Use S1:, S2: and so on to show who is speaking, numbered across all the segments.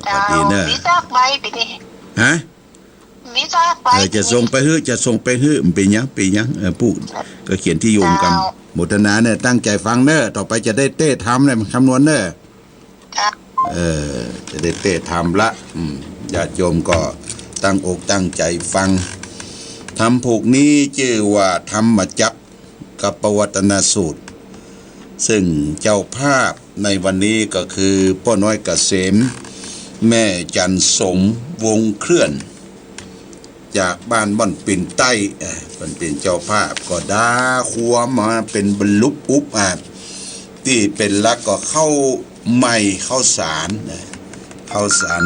S1: พอดีเนอะ
S2: มีซากใบไปดิ
S1: ฮะ
S2: มีซากใบ
S1: จะส่งไปฮื้อมันเป็นยังพูดก็เขียนที่โยมกันโมทนาเนี่ยตั้งใจฟังเนอะต่อไปจะได้เต้ทำเนี่ยคำนวณเนอะจะได้เต้ทำละญาติโยมก็ตั้งอกตั้งใจฟังทำผูกนี้ชื่อว่าธรรมจักรกับปวัตนสูตรซึ่งเจ้าภาพในวันนี้ก็คือพ่อน้อยเกษมแม่จันสมวงเคลื่อนจากบ้านบ่อนปิ่นใต้เป็นเจ้าภาพก็ดาคัวมาเป็นบรรลุอุบที่เป็นลักก็เข้าใหม่เข้าสาร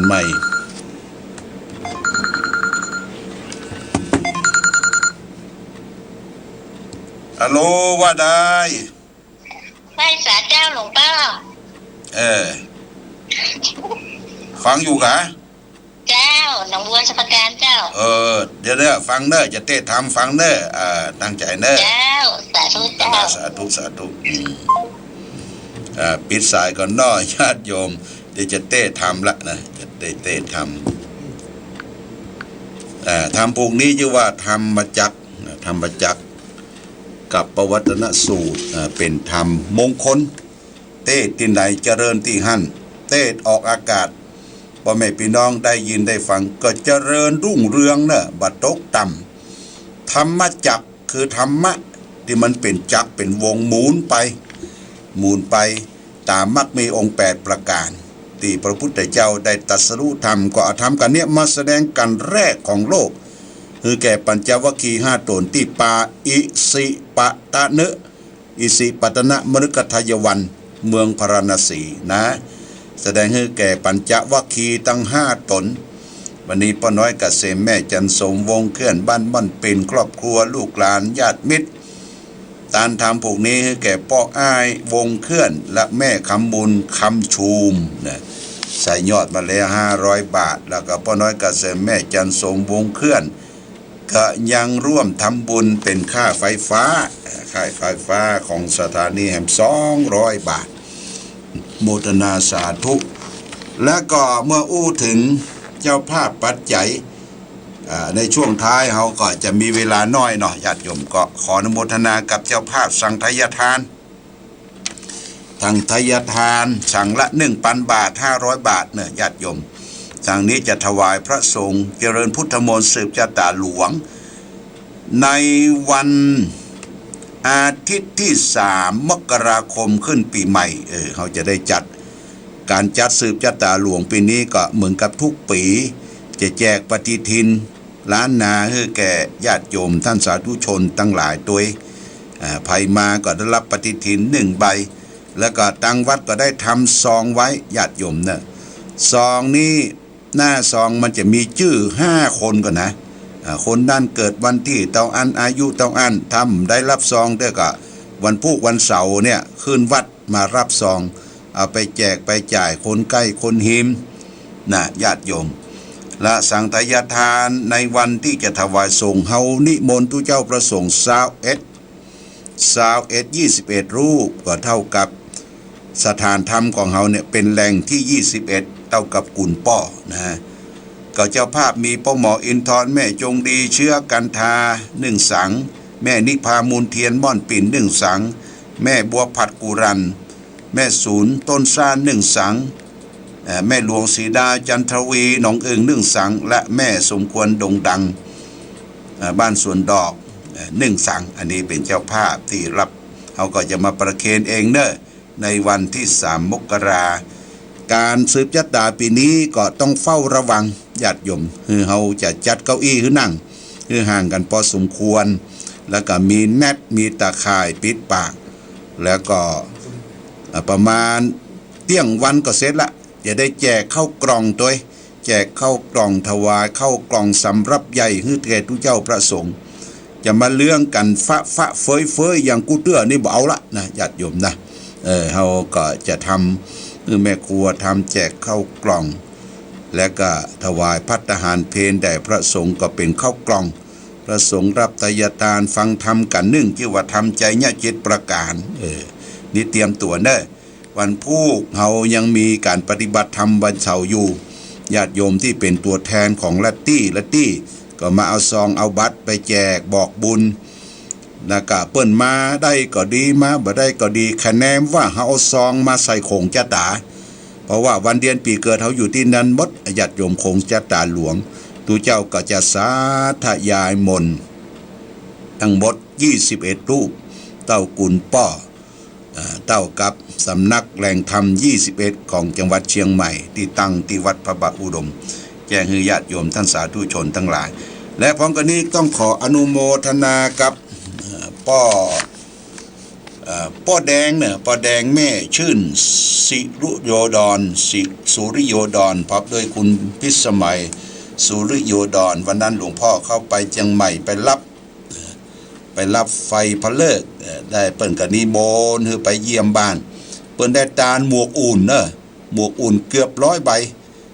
S1: ใหม่ฮัลโหลว่าได้
S2: ไม่สาเจ้าหลวงป้า
S1: ฟังอยู่กะ
S2: เจ้าหนองบัวสปการเจ้า
S1: เดี๋ยวฟังเนอะจะเต้ทำฟังเนอะตั้งใจเนอะ
S2: เจ้าสาธุเจ้า
S1: สาธุปิดสายก่อนน้อญาติโยมเดี๋ยวจะเต้ทำละนะจะเต้ทำทำพวกนี้ชื่อว่าธรรมจักรกับปวัตนสูตรเป็นธรรมมงคลเต้ที่ไหนเจริญที่หั่นเต้ออกอากาศพ่อแม่พี่น้องได้ยินได้ฟังก็เจริญรุ่งเรืองเนอะบัดตกต่ำธรรมจักรคือธรรมะที่มันเป็นจักรเป็นวงหมุนไปตามมรรคมีองค์8ประการที่พระพุทธเจ้าได้ตรัสรู้ธรรมก็เอาธรรมกันเนี้ยมาแสดงกันแรกของโลกคือแก่ปัญจวัคคีย์5ตนที่ปาอิสิปตะเนอิสิปตนะมฤคทายวันเมืองพาราณสีนะแสดงให้แก่ปัญจวัคคีย์ตั้ง5ตนวันนี้พ่อน้อยเกษมแม่จันสมวงเคลื่อนบ้านบ่อนเป็นครอบครัวลูกหลานญาติมิตรตานทำผูกนี้ให้แก่พ่ออ้ายวงเคลื่อนและแม่คำบุญคำชูมนะใส่ยอดมาแล้ว500 บาทแล้วก็พ่อน้อยเกษมแม่จันสมวงเคลื่อนก็ยังร่วมทำบุญเป็นค่าไฟฟ้าของสถานีแห่ง200 บาทโมทนาสาธุและก็เมื่ออู้ถึงเจ้าภาพปัจจัยในช่วงท้ายเขาก็จะมีเวลาน้อยเนาะญาติโยมก็ขออนุโมทนากับเจ้าภาพสังฆทานสั่งละ 1,000 บาท500 บาทเนี่ยญาติโยมสั่งนี้จะถวายพระสงฆ์เจริญพุทธมนต์สืบชะตาหลวงในวันอาทิตย์ที่3 มกราคมขึ้นปีใหม่เขาจะได้การจัดสืบชะตาหลวงปีนี้ก็เหมือนกับทุกปีจะแจกปฏิทินล้านนาให้แก่ญาติโยมท่านสาธุชนตั้งหลายตัวภัยมาก็ได้รับปฏิทิน1 ใบแล้วก็ตั้งวัดก็ได้ทำซองไว้ญาติโยมเนี่ยซองนี้หน้าซองมันจะมีชื่อ5 คนก่อนนะคนนั้นเกิดวันที่เต้าอันอายุเต้าอันทำได้รับซองเด้อก็วันพุธวันเสาร์เนี่ยขึ้นวัดมารับซองเอาไปแจกไปจ่ายคนใกล้คนหิมนะญาติโยมและสังฆทานในวันที่จะถวายสงฆ์เฮานิมนต์ทุเจ้าประสงค์21รูปก็เท่ากับสถานธรรมของเฮาเนี่ยเป็นแหล่งที่21เท่ากับกุ่นป้อนะก็เจ้าภาพมีพ่อหมออินทร์แม่จงดีเชื้อกันทา1 สังแม่นิพามูลเทียนม่อนปิ่น1 สังแม่บัวผัดกุรันแม่ศูนย์ต้นซ่าน1 สังแม่หลวงศรีดาจันทวีหนองเอิง1 สังและแม่สมควรดงดังบ้านสวนดอก1 สังอันนี้เป็นเจ้าภาพที่รับเขาก็จะมาประเคนเองเนอะในวันที่3 มกราการสืบชะตาปีนี้ก็ต้องเฝ้าระวังญาติโยมคือเขาจะจัดเก้าอี้หรือนั่งคือห่างกันพอสมควรแล้วก็มีแนตมีตาข่ายปิดปากแล้วก็ประมาณเที่ยงวันก็เสร็จละจะได้แจกเข้ากล่องตัวแจกเข้ากล่องถวายเข้ากล่องสำรับใหญ่ให้แก่ทุกเจ้าพระสงฆ์จะมาเรื่องกันฟะเฟยอย่างกูเตื้อนี่บ่เอาละนะญาติโยมนะเขาก็จะทำคือแม่ครัวทำแจกเข้ากล่องและก็ถวายภัตตาหารเพลแด่พระสงฆ์ก็เป็นข้าวกล่องพระสงฆ์รับไตรทานฟังธรรมกันนึ่งที่ว่าทำใจเนี่ย7 ประการนี่เตรียมตัวเนอะวันพุธเรายังมีการปฏิบัติธรรมวันเสาร์อยู่ ญาติโยมที่เป็นตัวแทนของลัตตี้ก็มาเอาซองเอาบัตรไปแจกบอกบุญนะกะเปิ้นมาได้ก็ดีมาบ่ได้ก็ดีคะแนนว่าเฮาเอาซองมาใส่โขงจ้าตาเพราะว่าวันเดือนปีเกิดเฮาอยู่ที่นั้นหมดญาติโยมโขงจ้าตาหลวงตูเจ้าก็จะสาธยายมนต์ทั้งหมด21รูปเต้ากุลป้อเต้ากับสำนักแหล่งธรรม21ของจังหวัดเชียงใหม่ที่ตั้งที่วัดพระบาทอุดมแจ้งให้ญาติโยมท่านสาธุชนทั้งหลายและพร้อมกันนี้ต้องขออนุโมทนากับป้อแดงเนี่ยป้อแดงแม่ชื่นสิรุโยดรสุริโยดรพร้อมด้วยคุณพิสมัยสุริโยดรวันนั้นหลวงพ่อเข้าไปเชียงใหม่ไปรับไฟพระเลิกได้เปิ้นก็นิมนต์คือไปเยี่ยมบ้านเปิ้นได้ตาลหมวกอุ่นหมวกอุ่นเกือบ100ใบ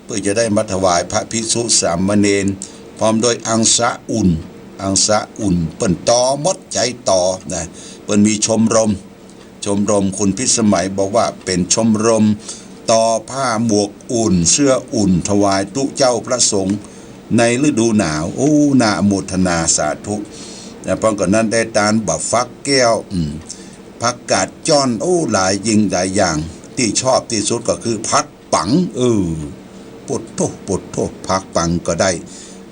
S1: เพื่อจะได้มาถวายพระภิกษุสามเณรพร้อมโดยอังสะอุ่นเปิ้นต่อมดใจต่อนะเปิ้นมีชมรมคุณพิสมัยบอกว่าเป็นชมรมต่อผ้าหมวกอุ่นเสื้ออุ่นถวายตุเจ้าพระสงฆ์ในฤดูหนาวโอ้น่าอนุโมทนาสาธุพร้อมกันนั้นได้ตาลบักฟักแก้วผักกาดจ้อนโอ้หลายยิงหลายอย่างที่ชอบที่สุดก็คือผักปังปดโทผักปังก็ได้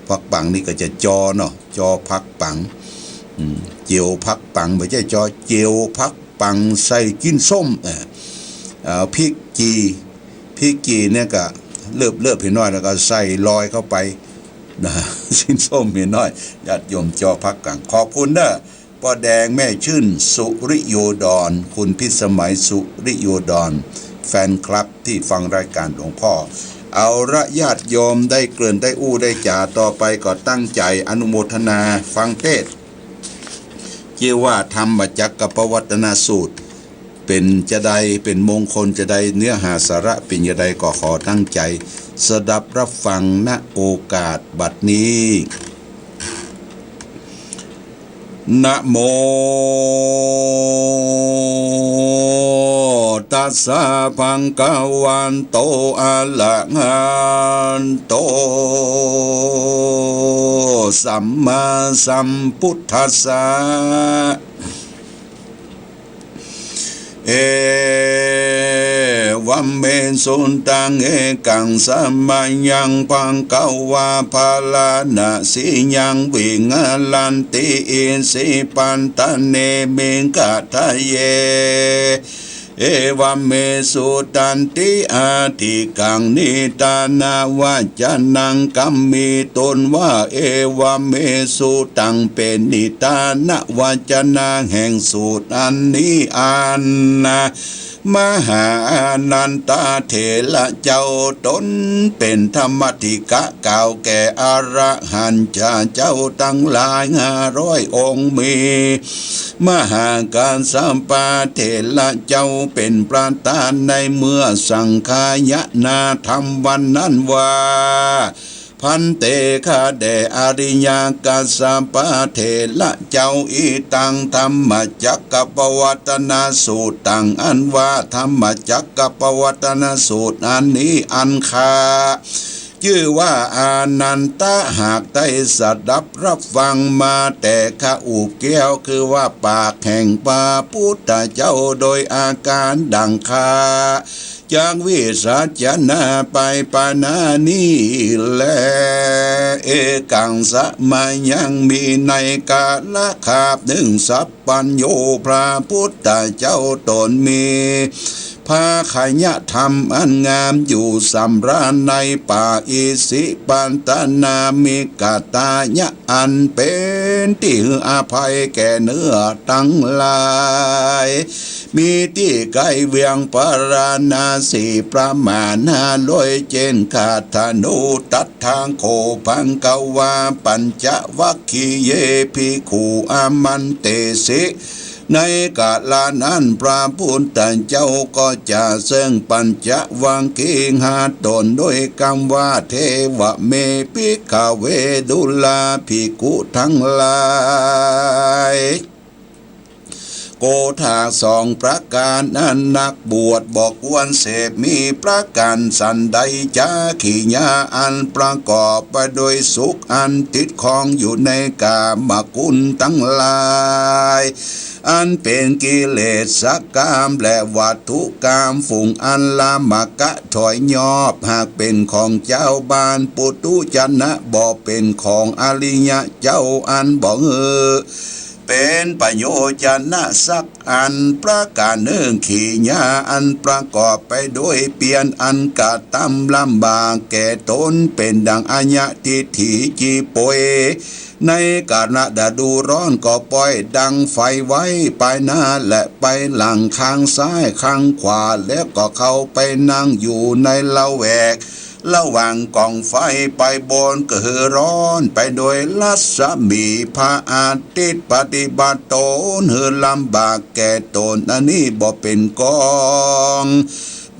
S1: ผักปังนี่ก็จะจอเนาะจอผักปังเจียวผักปังไม่ใช่จอเจียวผักปังใส่กินส้มพริกจีเนี่ยก็เลิบเห็นน้อยแล้วก็ใส่ลอยเข้าไปนะชิ้นส้มเห็นน้อยญาติโยมจอผักกังขอบคุณเด้อป้อแดงแม่ชื่นสุริโยดรคุณพิสมัยสุริโยดรแฟนคลับที่ฟังรายการหลวงพ่อเอาละญาติโยมได้เกริ่นได้อู้ได้จ่าต่อไปก็ตั้งใจอนุโมทนาฟังเทศเกี่ยวว่าธรรมจักรปวัตนสูตรเป็นจะใดเป็นมงคลจะใดเนื้อหาสาระเป็นจะใดก็ขอตั้งใจสดับรับฟังณโอกาสบัดนี้นะโมตัสสะภะคะวันโตอะระหะโตสัมมาสัมพุทธัสสะเอวัมเมสุนตังเอกังสัมมายังพังกวาภาลานะสิยังวิงลันติอินสิปันตเนมิงกัทะเยเอวัมเมสุตันติอาทิกังนิตานาวาจานังกัมมีตนว่าเอวัมเมสุตังเป็นนิตานาวาจนาแห่งสูตรอันนี้อันนะมหาอนันตเถระเจ้าตนเป็นธรรมธิกะเก่าแก่อรหันต์เจ้าตั้งหลาย500 องค์มีมหาการสัมปาเถระเจ้าเป็นประธานในเมื่อสังฆายนาธรรมวันนั้นว่าพันเตคาเดอริยกาสปะเถระเจ้าอีตังธรรมจักกปวัตนสูตรตังอันว่าธรรมจักกปวัตนสูตรอันนี้อันคาชื่อว่าอานันตะหากได้สดับรับฟังมาแต่ข้าอูแก้วคือว่าปากแห่งพระพุทธเจ้าโดยอาการดังคาจากวิสัชนาไปปานานี้แลเอกังสะมายังมีในกาลคาบ1 สัพพัญโยพระพุทธเจ้าตนมีภาขยธรรมอันงามอยู่สำราญในป่าอิสิปันตนามิกตายะอันเป็นที่อภัยแก่เนื้อทั้งหลายมีที่ไกลเวียงปราณาสีประมาณ500 เจนขาธนูตัดทางโคพังกวาปัญจวัคคีเยภิกขุอามันเตสิในกาลนั้นพระพุทธเจ้าก็จะเสงปัญจวังคีหาตนด้วยคำว่าเทวเมภิกขเวดุลาภิกขุทั้งหลาย โกธาสองประการนั้นนักบวชบอกควรเสพมีประการสันใดจาขีญาอันประกอบไปโดยสุขอันติดคองอยู่ในกามกุลทั้งหลายอันเป็นกิเลสกามและวัตถุกามฝุ่งอันลามกะถอยยอบหากเป็นของเจ้าบ้านปุตุจนะบ่เป็นของอริยะเจ้าอันบ่เป็นประโยชน์นะสักอันประการหนึ่งขีญาอันประกอบไปด้วยเปลี่ยนอันกะตำลำบากแก่ตนเป็นดังอัญญทิฏฐิจีโปยในกาลฤดูร้อนก็ปล่อยดังไฟไว้ไปหน้าและไปหลังข้างซ้ายข้างขวาแล้วก็เข้าไปนั่งอยู่ในละแวกระหว่างกองไฟไปบนก็คือร้อนไปโดยลัศมีพระอาทิตย์ปฏิบัติตนเฮือลำบากแก่ตนอันนี้บ่เป็นกอง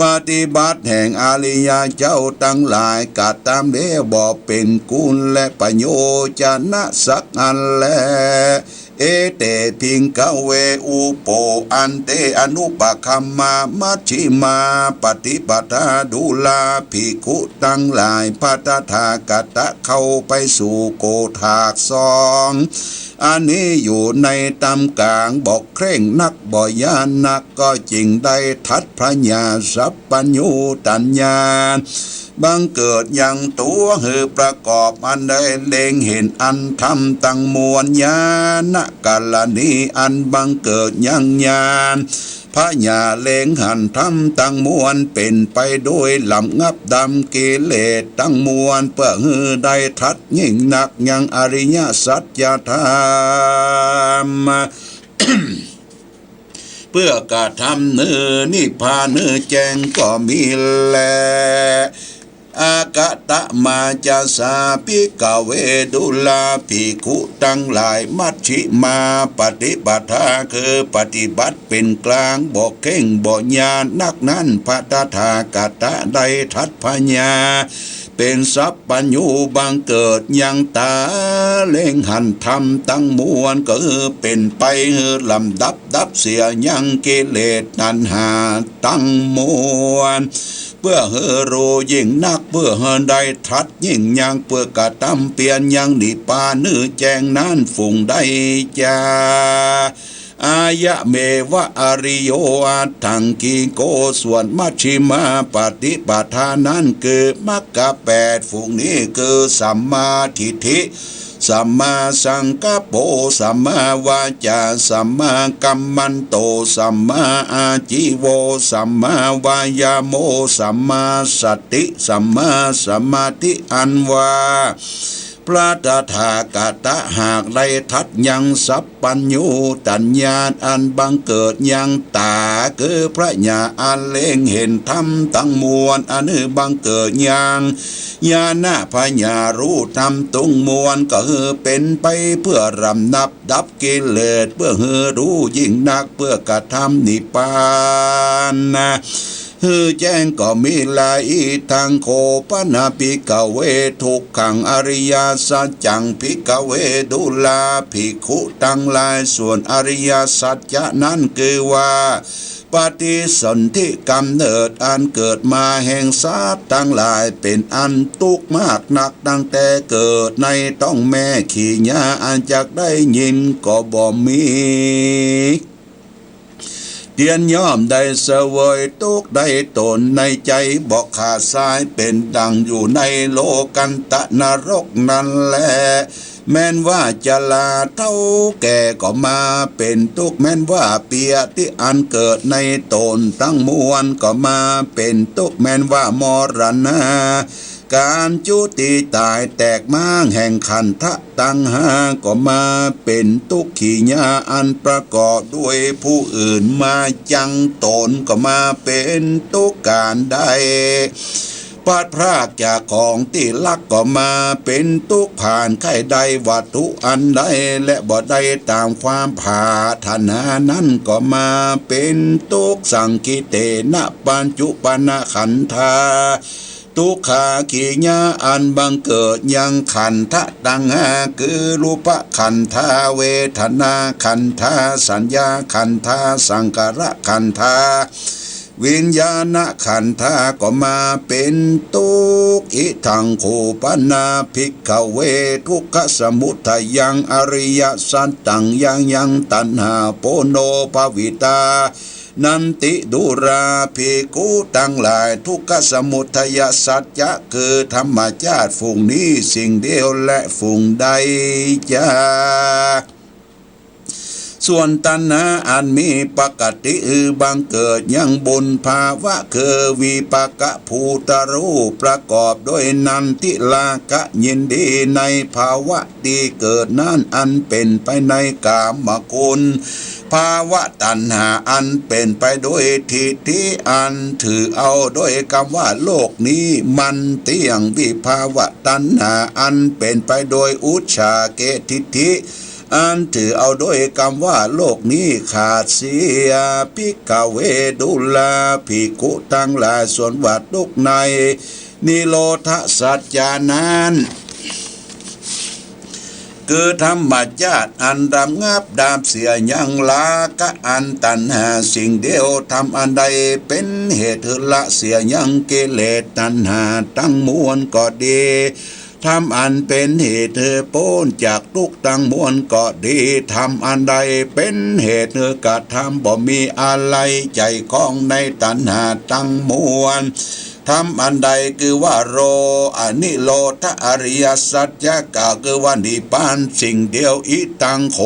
S1: ปฏิบัติแห่งอริยเจ้าทั้งหลายกะตามเดบ่เป็นกุลและประโยชน์นะสักอันแลเอเตพิงกเวอุโปอันเตอนุปคัมมามัชชิมาปฏิปทาดุลาภิกขุทั้งหลายพัตถากตะเข้าไปสู่โกธากสองอันนี้อยู่ในตำกลางบอกเคร่งนักบ่ยานนักก็จริงได้ทัดพระญาสัพปัญญูตัญญาบังเกิดยังตัวหือประกอบอันใดเล็งเห็นอันทำตั้งมวลญาณกาลนีอันบังเกิดยังญาณพระญาเล็งหันทำตั้งมวลเป็นไปโดยลำงับดำกิเลสตั้งมวลเพื่อหือได้ทัดยิ่งนักยังอริยสัจธรรม เพื่อกระทำเนื้อนิพพานเนื้อแจ้งก็มีแลอากตะมาจาสาปิกเวดุลาภิกขุทั้งหลายมัชชิมาปฏิบัติคือปฏิบัติเป็นกลางบอกเข่งบอกญาณนักนั้นพัตถากตะได้ทัดพญาเป็นสัพปัญญูบังเกิดยังตาเล่งหันธรรมตั้งมวลก็เป็นไปลำดับเสียยังกิเลสตัณหาตั้งมวลเพื่อเฮรูยิ่งนักเพื่อเฮได้ทัดยิ่งยังเพื่อกระทำเปลี่ยนยังนิพพานนื้อแจ้งนั้นฝุ่งได้จาอายะเมวะอริโยอัตถังกีโกส่วนมัชชิมาปฏิปทานั้นคือมรรคแปดฝูงนี้คือสัมมาทิฏฐิสัมมาสังกัปโปสัมมาวาจาสัมมากัมมันโตสัมมาอาจิโวสัมมาวายาโมสัมมาสติสัมมาสมาธิอันว่าพระตถากตะหากได้ทัดยังสัพปัญญูตัญญาอันบังเกิดยังตาคือพระญาอันเล็งเห็นธรรมตั้งมวลอันบังเกิดยังญาณพญารู้ธรรมตุงมวลก็เป็นไปเพื่อรำนับดับกิเลสเพื่อรู้ยิ่งนักเพื่อกระทำนิพพานแจ้งก็มีลายทางโคปนาภิกเวทุกขังอริยสัจจังภิกเวดุลาภิกขุทั้งหลายส่วนอริยสัจจะนั้นคือว่าปฏิสนธิกำเนิดอันเกิดมาแห่งทรัพย์ทั้งหลายเป็นอันทุกข์มากหนักตั้งแต่เกิดในต้องแม่ขี้ญาอันจักได้ยินก็บ่มีเตียนย่อมได้เสวยทุกข์ได้ตนในใจบอกขาดสายเป็นดังอยู่ในโลกันตะนรกนั่นแหละแม้นว่าจะลาเท่าแก่ก็มาเป็นทุกข์แม้นว่าเปียที่อันเกิดในตนตั้งมวลก็มาเป็นทุกข์แม้นว่ามรณะการจุติตายแตกม้างแห่งขันธะตังหาก็มาเป็นทุกขีญาอันประกอบด้วยผู้อื่นมาจังตนก็มาเป็นทุกการได้พัดพรากจากของที่ลักก็มาเป็นทุกผ่านไข้ใดวัตถุอันใดและบ่ได้ตามความผาถนานั้นก็มาเป็นทุกสังกิเตนะปัญจุปนะขันธา ทุกขาขีญาอันบังเกิดยังขันธตังหาคือรูปขันธาเวทนาขันธาสัญญาขันธาสังขารขันธาวิญญาณขันธาก็มาเป็นทุกข์อิทังโคปนาภิกขเวทุกขสมุทัยยังอริยสัจตังยังตัณหาโปโนภวิตานันติดุราภิกขุทั้งหลายทุกขสมุทัยสัจจะคือธรรมชาติฝูงนี้สิ่งเดียวและฝูงใดจ้าส่วนตัณหาอันมีปกติบังเกิดยังบุญภาวะคือวิปากะภูตรูประกอบด้วยนันทิลากะยินดีในภาวะที่เกิดนั้นอันเป็นไปในกามคุณภาวะตัณหาอันเป็นไปด้วยทิฏฐิอันถือเอาด้วยคำว่าโลกนี้มันเที่ยงวิภาวะตัณหาอันเป็นไปโดยอุจฉาเกทิฏฐิอันถือเอาด้วยคำว่าโลกนี้ขาดเสียภิกขเวดุลาภิกขุทั้งหลายส่วนวัดทุกในนิโรธสัจจานั้นคือธรรมชาติอันรำงับดามเสียยังลากะอันตัณหาสิ่งเดียวทำอันใดเป็นเหตุละเสียยังกิเลสตัณหาตั้งมวลก็ดีทำอันเป็นเหตุพ้นจากทุกข์ทั้งมวลก็ดีทำอันใดเป็นเหตุกระทำบ่มีอะไรใจคล้องในตัณหาตั้งมวลทำอันใดคือว่าโรอนิโรธอริยสัจจะกล่าวคือว่านิพพานสิ่งเดียวอิตังโข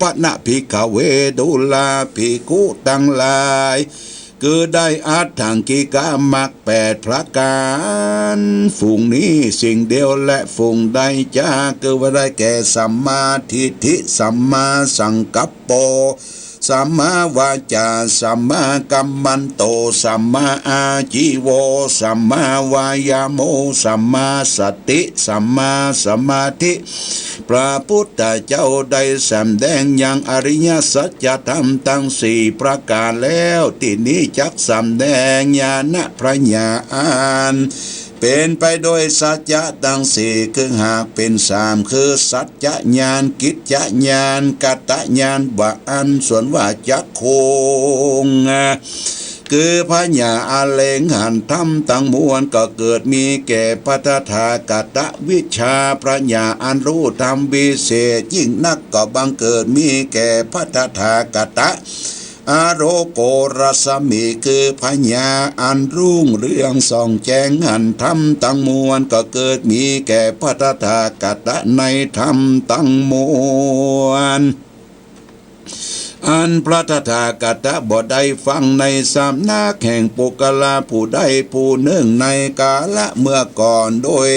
S1: ปนะภิกขเวดุลาภิกขุทั้งหลายคือได้อัตถังกิกามรรค8ประการฝูงนี้สิ่งเดียวและฝูงใดจ้าคือว่าได้แก่สัมมาทิฏฐิสัมมาสังกัปโปสัมมาวาจาสัมมากัมมันโตสัมมาอาจิโวสัมมาวายาโมสัมมาสติสัมมาสมาธิพระพุทธเจ้าได้แสดงอย่างอริยสัจธรรมทั้ง4ประการแล้วที่นี้จักแสดงญาณพระญาณเป็นไปโดยสัจจะทั้งสี่คือหากเป็น3คือสัจจะญาณกิจจะญาณกัตตญาณวะอันส่วนว่าจักโคงคือพระญาอาเลงหันธรรมทั้งมวลก็เกิดมีแก่พัทธากตะวิชาพระญาอันรู้ธรรมวิเศษยิ่งนักก็บังเกิดมีแก่พัทธากตะอโรโกรสมีคือพญาอันรุ่งเรืองส่องแจ้งหันธรรมตั้งมวลก็เกิดมีแก่พัทธากตะในธรรมตั้งมวลอันพระตถาคตบ่ได้ฟังในสำนักแห่งปุกลาผู้ใดผู้หนึ่งในกาละเมื่อก่อนโดย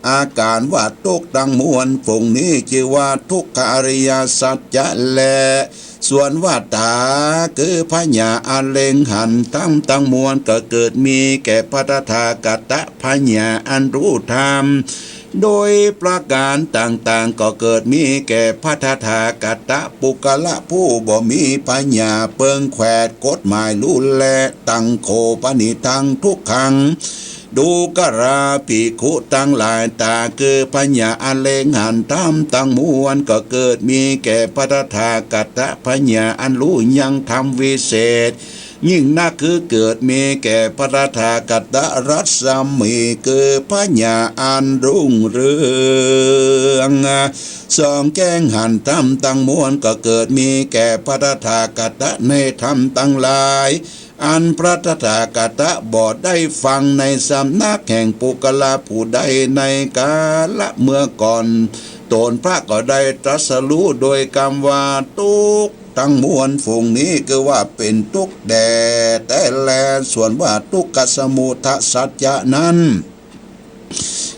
S1: อาการว่าทุกข์ทั้งมวลฝงนี้ชื่อว่าทุกขอริยสัจจะแลส่วนว่าตาคือพญาอาเลงหันตั้งมวลก็เกิดมีแก่พระตถาคตพญาอันรู้ธรรมโดยประการต่างๆก็เกิดมีแก่พัทธากตะปุกละผู้บ่มีปัญญาเปิงแขวดกฎหมายรู้แลตั้งโคปนิตังทุกขังดูกราภิกขุตั้งหลายตาคือปัญญาอันเลงหันตั้งมวลก็เกิดมีแก่พัทธากตะปัญญาอันรู้ยังธรรมวิเศษยิ่งนักคือเกิดมีแก่พระตถาคตรัศมีคือพระญาอันรุ่งเรืองส่องแจ้งหันธรรมตั้งมวลก็เกิดมีแก่พระตถาคตในธรรมตั้งหลายอันพระตถาคตบอดได้ฟังในสำนักแห่งปุกลาผู้ใดในกาละเมื่อก่อนตนพระก็ได้ตรัสรู้โดยคำว่าทุกข์ทั้งมวลฝูงนี้คือว่าเป็นทุกข์แด่แต่แลส่วนว่าทุกขสมุทัยสัจจะนั้น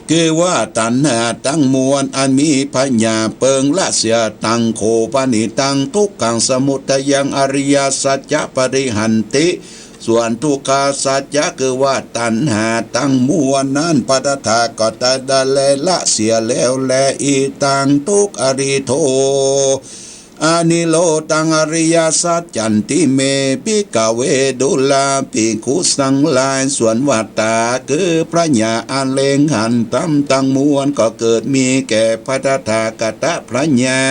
S1: คือว่าตัณหาตั้งมวลอันมีปัญญาเปิงละเสียตังโคปนิตังทุกขังสมุทัยังอริยสัจจะปริหันติส่วนทุกขาสัจจะคือว่าตัณหาตั้งมวลนั้นปตถาก็ตได้ละเสียแล้วแลอีตังทุกอริโท อานิโลตังอริยสัจจันติเมปิกเวดุลาปิคุสังลายส่วนวัตตาคือพระญาอันเลงหันตำตังมวลก็เกิดมีแก่พระตถาคตพระญา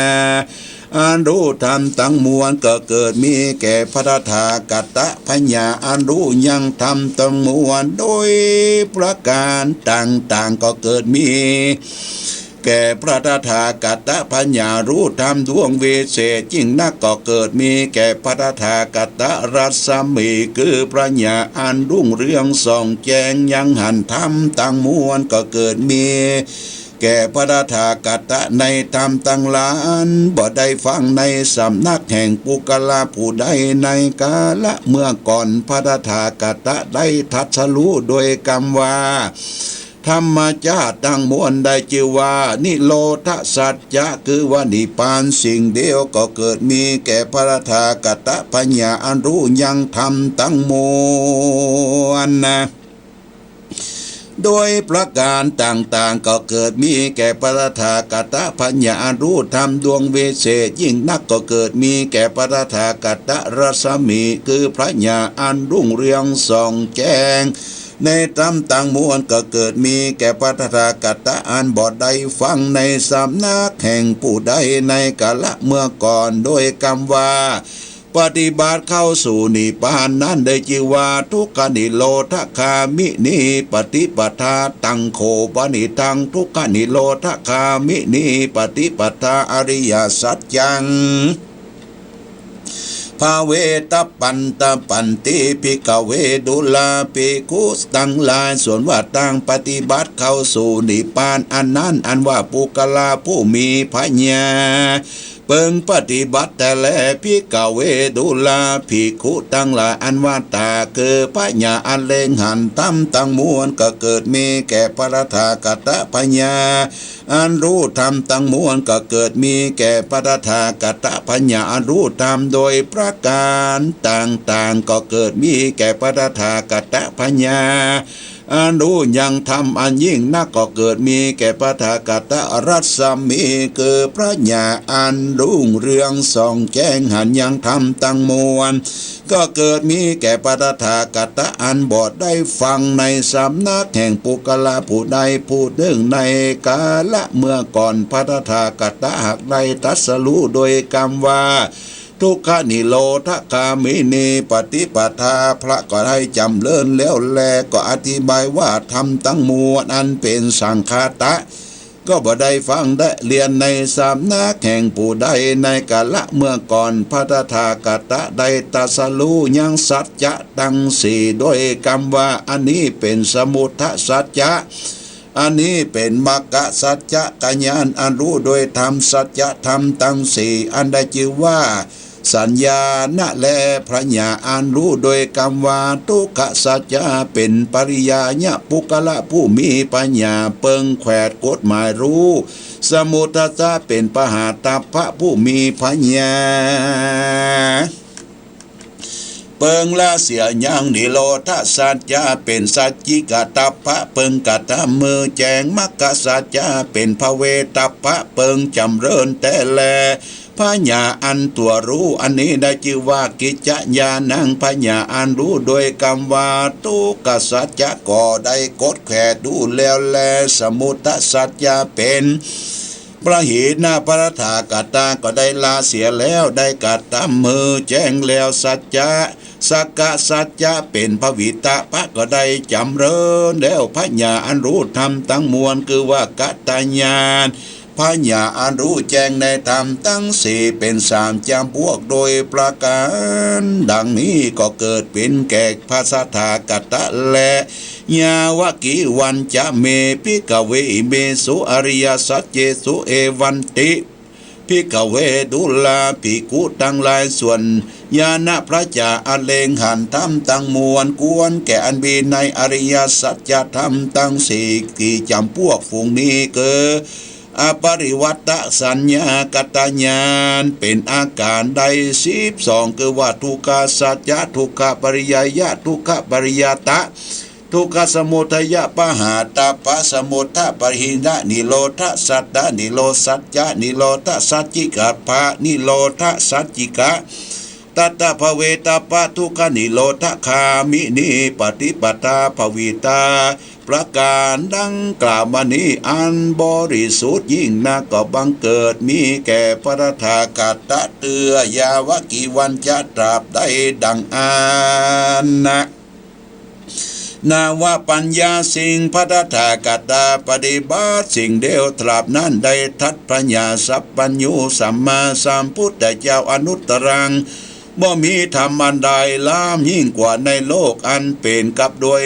S1: อันรู้ธรรมตั้งมวลก็เกิดมีแก่พระตถาคตพญาอันรู้ยังธรรมตั้งมวลโดยประการต่างๆก็เกิดมีแก่พระตถาคตพญารู้ธรรมดวงวิเศษยิ่งนักก็เกิดมีแก่พระตถาคตรัศมีคือพระญาอันรุ่งเรืองส่องแจ้งยังหันธรรมตั้งมวลก็เกิดมีแก่พระตถาคตในธรรมตั้งล้านบ่ได้ฟังในสำนักแห่งปุกลาผู้ใดในกาละเมื่อก่อนพระตถาคตได้ทัศรู้โดยกรรมว่าธรรมชาติตั้งมวลได้ชื่อว่านิโรธสัจจะคือว่านิพพานสิ่งเดียวก็เกิดมีแก่พระตถาคตปัญญาอันรู้ยังธรรมตั้งมวลนะโดยประการต่างๆก็เกิดมีแก่พระตถาคตปัญญาอันรู้ธรรมดวงวิเศษยิ่งนักก็เกิดมีแก่พระตถาคตรัศมีคือพระญาอันรุ่งเรืองส่องแจ้งในธรรมต่างมวลก็เกิดมีแก่พระตถาคตอันบ่ได้ฟังในสำนักแห่งผู้ใดในกาละเมื่อก่อนโดยกรรมว่าปฏิบัติเข้าสู่นิพพานนั้นได้ชื่อว่าทุกขนิโรธคามินิปฏิปทาตังโคปนิทังทุกขนิโรธคามินิปฏิปทาอริยสัจจังภาเวตปันติภิกขเวดุลาภิกขุตังหลายส่วนว่าตั้งปฏิบัติเข้าสู่นิพพานอันนั้นอันว่าปุกลาผู้มีพญาเปิงปฏิบัติแต่แลภิกขเวดุลาภิกขุตั้งหลายอันว่าตาคือพญาอันเลงหันตั้มตั้งมวลก็เกิดมีแก่พระตถาคตพญาอันรู้ธรรมตั้งมวลก็เกิดมีแก่พระตถาคตพญาอันรู้ธรรมโดยประการต่างๆก็เกิดมีแก่พระตถาคตพญาอันรู้ยังธรรมอันยิ่งนักก็เกิดมีแก่พระตถาคตรัศมีคือพระญาอันรุ่งเรืองส่องแจ้งหันยังธรรมตั้งมวลก็เกิดมีแก่พระตถาคตอันบอดได้ฟังในสำนักแห่งปุกลาผู้ใดผู้หนึ่งในกาละเมื่อก่อนพระตถาคตหากได้ตรัสรู้โดยกรรมว่าทุกขนิโรธคามินีปฏิปทาพระก็ได้จำเริญแล้วแลก็อธิบายว่าธรรมตั้งมวลอันเป็นสังฆาตะก็บ่ได้ฟังได้เรียนในสำนักแห่งผู้ใดในกาละเมื่อก่อนพระตถาคตได้ตรัสรู้ยังสัจจะตั้งสี่โดยกรรมว่าอันนี้เป็นสมุทสัจจะอันนี้เป็นมรรคสัจจะกัญญาณอันรู้โดยธรรมสัจจะธรรมตั้งสี่อันได้ชื่อว่าสัญญาณและพระญาอันรู้โดยกรรมว่าทุกขสัจจะเป็นปริยายะปุกละผู้มีปัญญาเปิงแขวดกฎหมายรู้สมุทสะเป็นปหาตัพพะผู้มีปัญญาเปิงละเสียยังนิโรธสัจจะเป็นสัจจิกตัพพะเปิงกัตถมือแจงมรรคสัจจะเป็นภเวตัพพะเปิงจำเริญแต่แลพญาอันตัวรู้อันนี้ได้ชื่อว่ากิจญาณังพญาอันรู้โดยกรรมว่าทุกขสัจจะก็ได้กดแขดูแล้วแลสมุทสัจจะเป็นพระหินาพระถาคตก็ได้ลาเสียแล้วได้กัดตามมือแจ้งแล้วสัจจะสักกะสัจจะเป็นพระวิตะพระก็ได้จำเริญแล้วพญาอันรู้ธรรมทั้งมวลคือว่ากัตตญาณพญาอันรู้แจ้งในธรรมทั้งสี่เป็นสามจำพวกโดยประการดังนี้ก็เกิดเป็นแก่พระสัทธาคตและยาวกิวันจะเมภิกขเวเมสุอริยสัจเจสุเอวันติภิกขเวดุลาภิกขุตั้งหลายส่วนญาณพระจาอันเลงหันธรรมตั้งมวลกวนแก่อันมีในอริยสัจธรรมตั้งสี่ที่จำพวกฝูงนี้เกิดอปริวัตสัญญากตญาณเป็นอาการใด12คือว่าทุกขสัจจะทุกขปริยายะทุกขปริยตะ ทุ ทุกขสมุทัยปหาตาปะสมุทะปะหินะนิโรธสัตตะนิโรสัจจะนิโรธสัจจิกะภะนิโรธสัจจิกะตัตตะภเวตาปะทุกขนิโรธคามินิปฏิปตาภวิตาประการดังกล่าวมานี้อันบริสุทธิ์ยิ่งนักก็บังเกิดมีแก่พระธากัตตะเตือยาวกิวันจะตราบได้ดังอานนะนาวปัญญาสิ่งพระธากัตตาปฏิบัติสิ่งเดียวตราบนั้นได้ทัดปัญญาสัพพัญญูสัมมาสัมพุทธเจ้าอนุตตรังบ่มีธรรมอันใดล้ำยิ่งกว่าในโลกอันเป็นกับโดย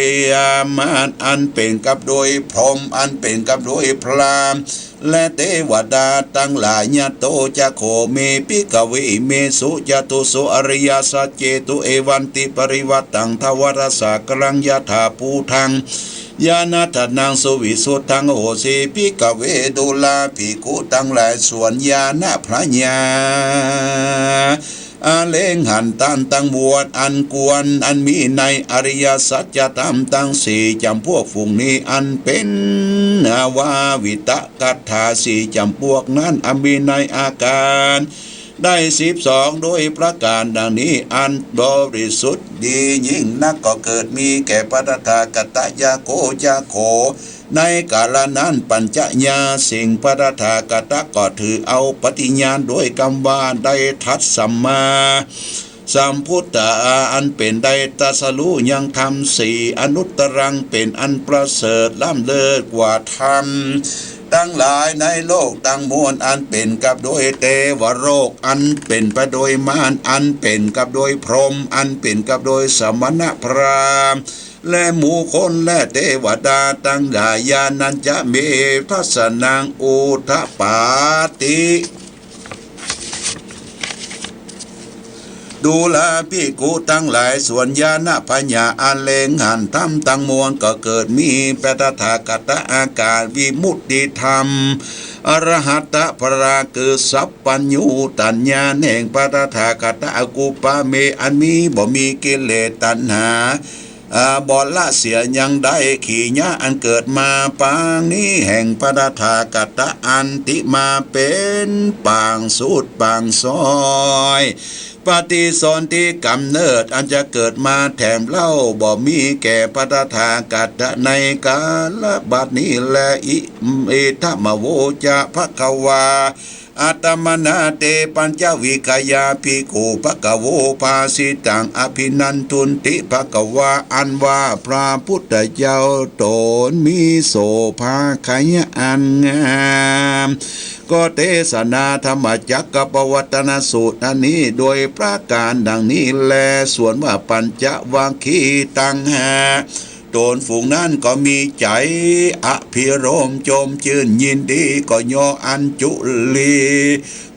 S1: มารอันเป็นกับโดยพรหมอันเป็นกับโดยพราหมณ์และเทวดาตั้งหลายญาโตจะโคเมปิกเวเมสุจตุสุอริยสัจเจตุเอวันติปริวัตตังทวรสากรังยถาภูทังญาณทันนังสุวิสุทธังโหสีปิกเวดุลาภิกขุตั้งหลายส่วนญาณพระญาอาเลงหันตันตั้งบวชอันกวนอันมีในอริยสัจธรรมตั้งสี่จำพวกฝูงนี้อันเป็นนาวาวิตกัตถาสี่จำพวกนั้นอมีในอาการได้12โดยประการดังนี้อันบริสุทธิ์ดียิ่งนักก็เกิดมีแก่พระตถากัตตยาโคจาโคในกาลนั้นปัญจญาสิ่งพระตถาคตก็ถือเอาปฏิญาณด้วยคำว่าได้ทัดสัมมาสัมพุทธะอันเป็นได้ตรัสรู้ยังธรรมสี่อนุตตรังเป็นอันประเสริฐล้ำเลิศกว่าธรรมทั้งหลายในโลกทั้งมวลอันเป็นกับโดยเทวโลกอันเป็นไปโดยมารอันเป็นกับโดยพรหมอันเป็นกับโดยสมณพราหมณ์และหมู่คนและเทวดาตั้งหลายญาณัญจะเมทัสนังอุทปาติดูแลภิกขุทั้งหลายส่วนญาณปัญญาอันเลงหันธรรมตั้งมวลก็เกิดมีพระตถาคตอาการวิมุตติธรรมอรหัตพระคือสัพพัญญูตัญญาแห่งพระตถาคตอกุปาเมอันมีบ่มีกิเลสตัณหาบอละเสียยังได้ขี่ยะอันเกิดมาปางนี้แห่งพระตถาคตอันติมาเป็นปางสุดปางซอยปฏิสนธิกำเนิดอันจะเกิดมาแถมเล่าบ่มีแก่พระตถาคตในกาลบัดนี้และอิธรรมโวจะภควาอาตมนาเตปัญจวิกายาภิกขุภกโวภาสิตังอภินันทุนติภกวาอันว่าพระพุทธเจ้าตนมีโสภาขยอันงามก็เทศนาธรรมจักรปวัตนสูตรอันนี้โดยประการดังนี้แลส่วนว่าปัญจวัคคีย์ตังหาโดนฝูงนั้นก็มีใจอภิรมโจมชื่นยินดีก็ย่ออัญจุลี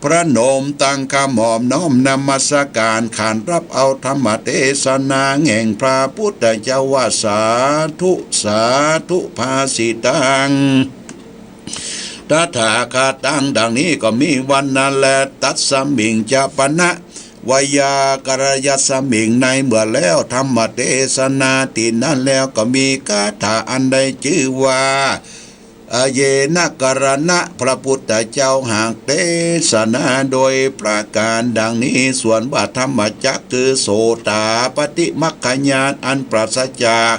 S1: พระนมตั้งคำหอมน้อมนมัสการขานรับเอาธรรมเทศนาแห่งพระพุทธเจ้าว่าสาธุสาธุภาสิตังตถาคตังดังนี้ก็มีวันนั้นแลตัสสมิงจะปนะวยากรยัสมิงในเมื่อแล้วธรรมเทศนาตินั้นแล้วก็มีคาถาอันใดชื่อว่าเยนะกรณะพระพุทธเจ้าหากเทศนาโดยประการดังนี้ส่วนว่าธรรมจักคือโสตาปฏิมัคคญาณอันปราศจาก